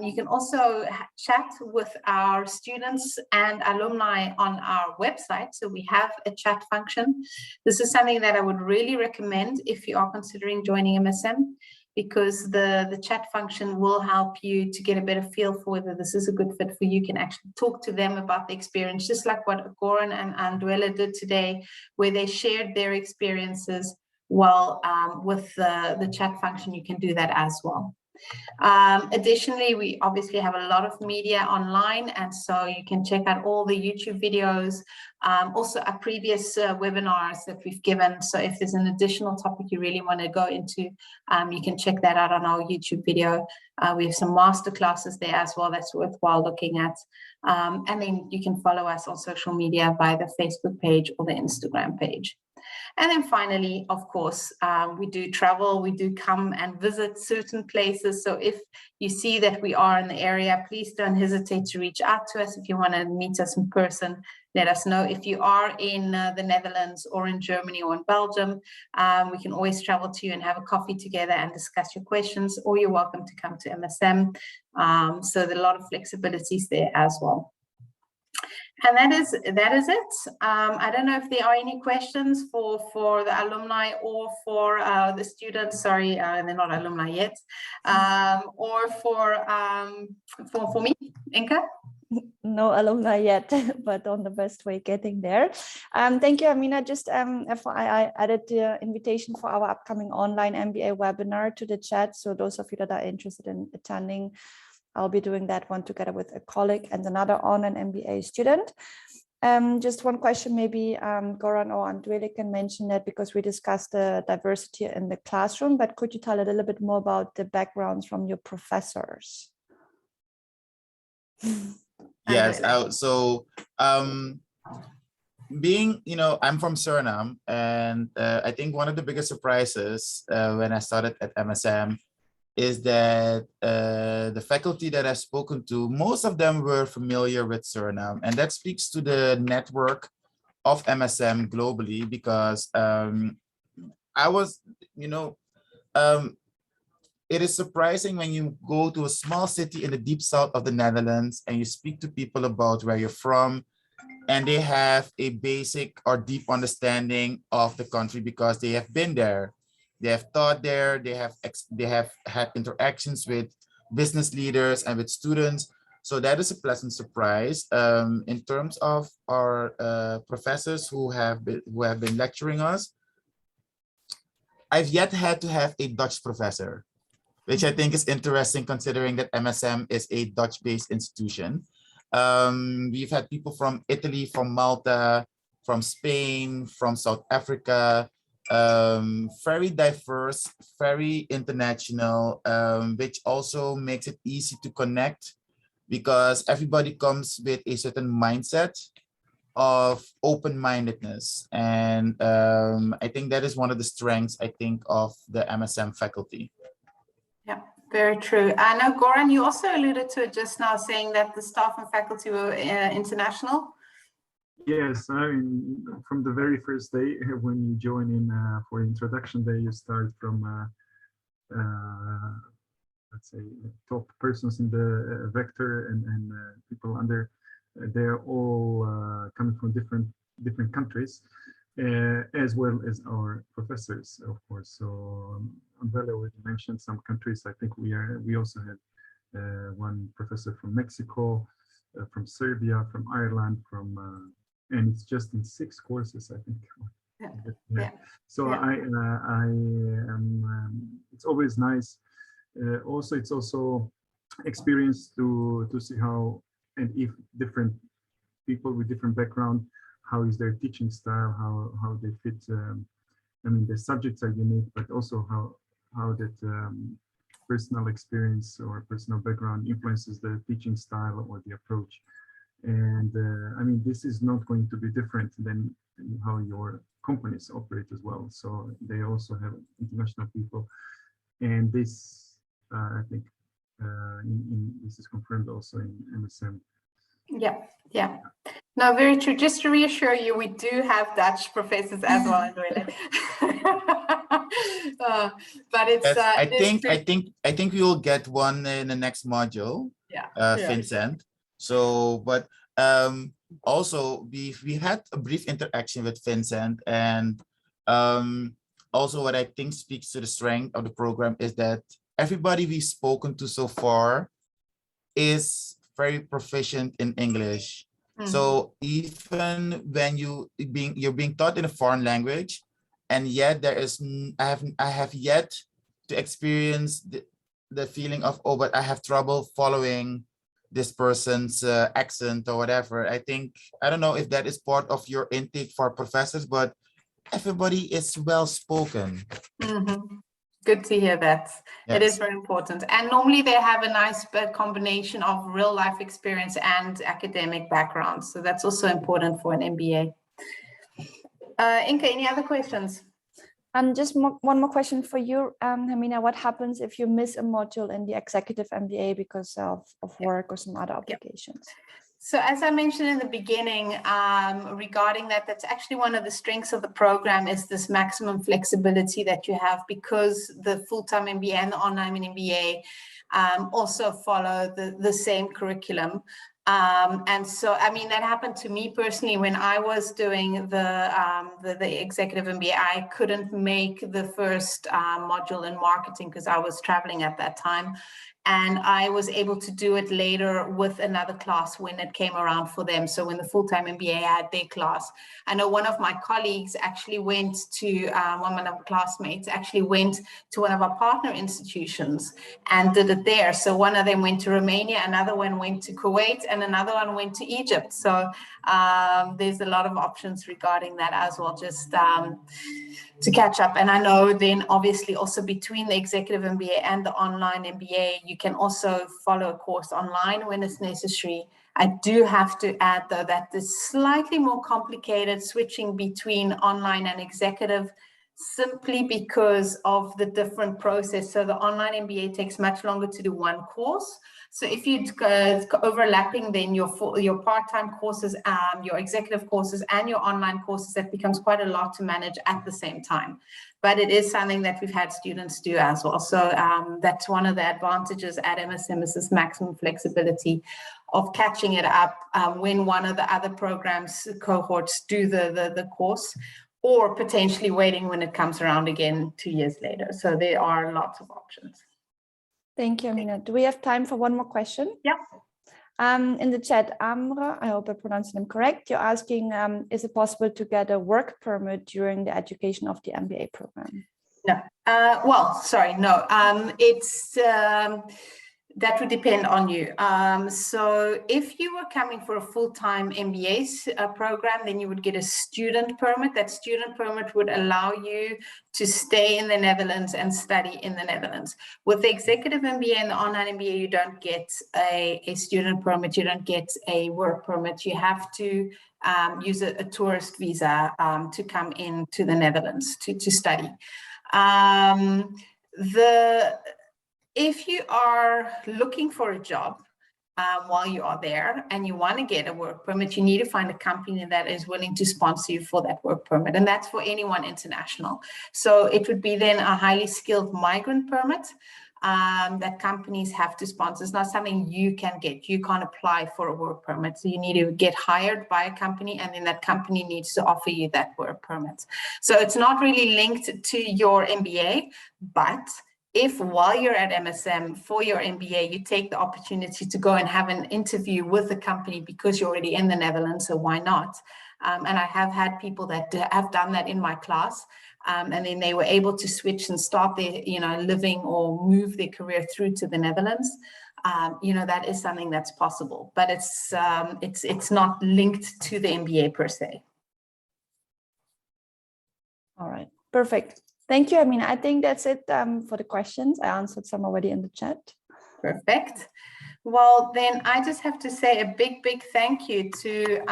You can also chat with our students and alumni on our website. So we have a chat function. This is something that I would really recommend if you are considering joining MSM, because the chat function will help you to get a better feel for whether this is a good fit for you. You can actually talk to them about the experience, just like what Goran and Andwele did today, where they shared their experiences. Well, with the chat function, you can do that as well. Additionally, we obviously have a lot of media online, and so you can check out all the YouTube videos, also our previous webinars that we've given. So if there's an additional topic you really want to go into, you can check that out on our YouTube video. We have some master classes there as well that's worthwhile looking at. And then you can follow us on social media by the Facebook page or the Instagram page. And then finally, of course, we do travel, we do come and visit certain places. So if you see that we are in the area, please don't hesitate to reach out to us. If you want to meet us in person, let us know. If you are in the Netherlands or in Germany or in Belgium, we can always travel to you and have a coffee together and discuss your questions, or you're welcome to come to MSM. So there are a lot of flexibilities there as well. And that is it. I don't know if there are any questions for the alumni or for the students. Sorry, they're not alumni yet, or for me, Inka.
No alumni yet, but on the best way getting there. Thank you, Amina. Just FYI, I added the invitation for our upcoming online MBA webinar to the chat. So those of you that are interested in attending, I'll be doing that one together with a colleague and another online MBA student. Just one question, maybe Goran or Andrele can mention that, because we discussed the diversity in the classroom, but could you tell a little bit more about the backgrounds from your professors?
Yes, being, I'm from Suriname, and I think one of the biggest surprises when I started at MSM is that the faculty that I've spoken to, most of them were familiar with Suriname, and that speaks to the network of MSM globally, because I was, it is surprising when you go to a small city in the deep south of the Netherlands and you speak to people about where you're from, and they have a basic or deep understanding of the country because they have been there. They have taught there, they have had interactions with business leaders and with students. So that is a pleasant surprise. In terms of our professors who have been lecturing us, I've yet had to have a Dutch professor, which I think is interesting considering that MSM is a Dutch-based institution. We've had people from Italy, from Malta, from Spain, from South Africa, very diverse, very international, which also makes it easy to connect because everybody comes with a certain mindset of open-mindedness. And I think that is one of the strengths, I think, of the MSM faculty.
Yeah, very true. I know, Goran, you also alluded to it just now, saying that the staff and faculty were international.
Yes, I mean, from the very first day when you join in for introduction day, you start from, let's say, top persons in the vector and people under. They're all coming from different countries, as well as our professors, of course. So Andrele already mentioned some countries. I think we also had one professor from Mexico, from Serbia, from Ireland, from and it's just in 6 courses, I think. Yeah. So I am. It's always nice. Also, it's also experience to see how and if different people with different background, how is their teaching style, how they fit. I mean, the subjects are unique, but also how that personal experience or personal background influences the teaching style or the approach. And I mean, this is not going to be different than how your companies operate as well. So they also have international people, and this I think this is confirmed also in MSM.
Yeah. No, very true. Just to reassure you, we do have Dutch professors as well. But it's.
Yes, I think we will get one in the next module.
Yeah.
Vincent. So, but also we had a brief interaction with Vincent, and also what I think speaks to the strength of the program is that everybody we've spoken to so far is very proficient in English. So even when you're being taught in a foreign language, and yet there is I have yet to experience the feeling of, oh, but I have trouble following this person's accent or whatever. I think, I don't know if that is part of your intake for professors, but everybody is well spoken.
Good to hear that.
Yes.
It is very important. And normally they have a nice combination of real life experience and academic background. So that's also important for an MBA. Inka, any other questions?
Just one more question for you, Amina. What happens if you miss a module in the executive MBA because of work or some other obligations?
So as I mentioned in the beginning, regarding that, that's actually one of the strengths of the program is this maximum flexibility that you have, because the full-time MBA and the online MBA also follow the same curriculum. And so, I mean, that happened to me personally when I was doing the executive MBA. I couldn't make the first module in marketing because I was traveling at that time. And I was able to do it later with another class when it came around for them. So when the full-time MBA had their class, I know one of my colleagues actually went to, one of my classmates actually went to one of our partner institutions and did it there. So one of them went to Romania, another one went to Kuwait, and another one went to Egypt. So there's a lot of options regarding that as well, just to catch up. And I know then obviously also between the executive MBA and the online MBA, you can also follow a course online when it's necessary. I do have to add though that it's slightly more complicated switching between online and executive, simply because of the different process. So the online MBA takes much longer to do one course. So if you overlapping then your part-time courses, your executive courses and your online courses, that becomes quite a lot to manage at the same time. But it is something that we've had students do as well. So that's one of the advantages at MSM, is this maximum flexibility of catching it up when one of the other programs cohorts do the course, or potentially waiting when it comes around again 2 years later. So there are lots of options.
Thank you, Amina. Do we have time for one more question?
Yeah.
In the chat, Amra, I hope I pronounced them correct. You're asking, is it possible to get a work permit during the education of the MBA program?
No. Well, sorry, no. That would depend on you. So if you were coming for a full-time MBA program, then you would get a student permit. That student permit would allow you to stay in the Netherlands and study in the Netherlands. With the executive MBA and the online MBA, you don't get a student permit. You don't get a work permit. You have to use a tourist visa to come into the Netherlands to study. If you are looking for a job while you are there and you want to get a work permit, you need to find a company that is willing to sponsor you for that work permit. And that's for anyone international. So it would be then a highly skilled migrant permit that companies have to sponsor. It's not something you can get. You can't apply for a work permit. So you need to get hired by a company, and then that company needs to offer you that work permit. So it's not really linked to your MBA, but if while you're at MSM for your MBA, you take the opportunity to go and have an interview with the company because you're already in the Netherlands, so why not? And I have had people that have done that in my class, and then they were able to switch and start their, living or move their career through to the Netherlands. That is something that's possible, but it's not linked to the MBA per se.
All right, perfect. Thank you. I mean, I think that's it for the questions. I answered some already in the chat.
Perfect. Well, then I just have to say a big thank you to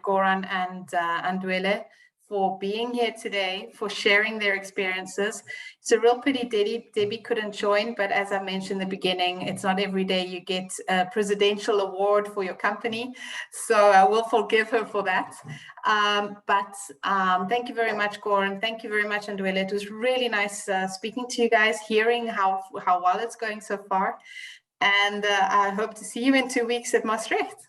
Goran and Andwele for being here today, for sharing their experiences. It's a real pity Debbie couldn't join, but as I mentioned in the beginning, it's not every day you get a presidential award for your company. So I will forgive her for that. But thank you very much, Goran. Thank you very much, Andwele. It was really nice speaking to you guys, hearing how well it's going so far. And I hope to see you in 2 weeks at Maastricht.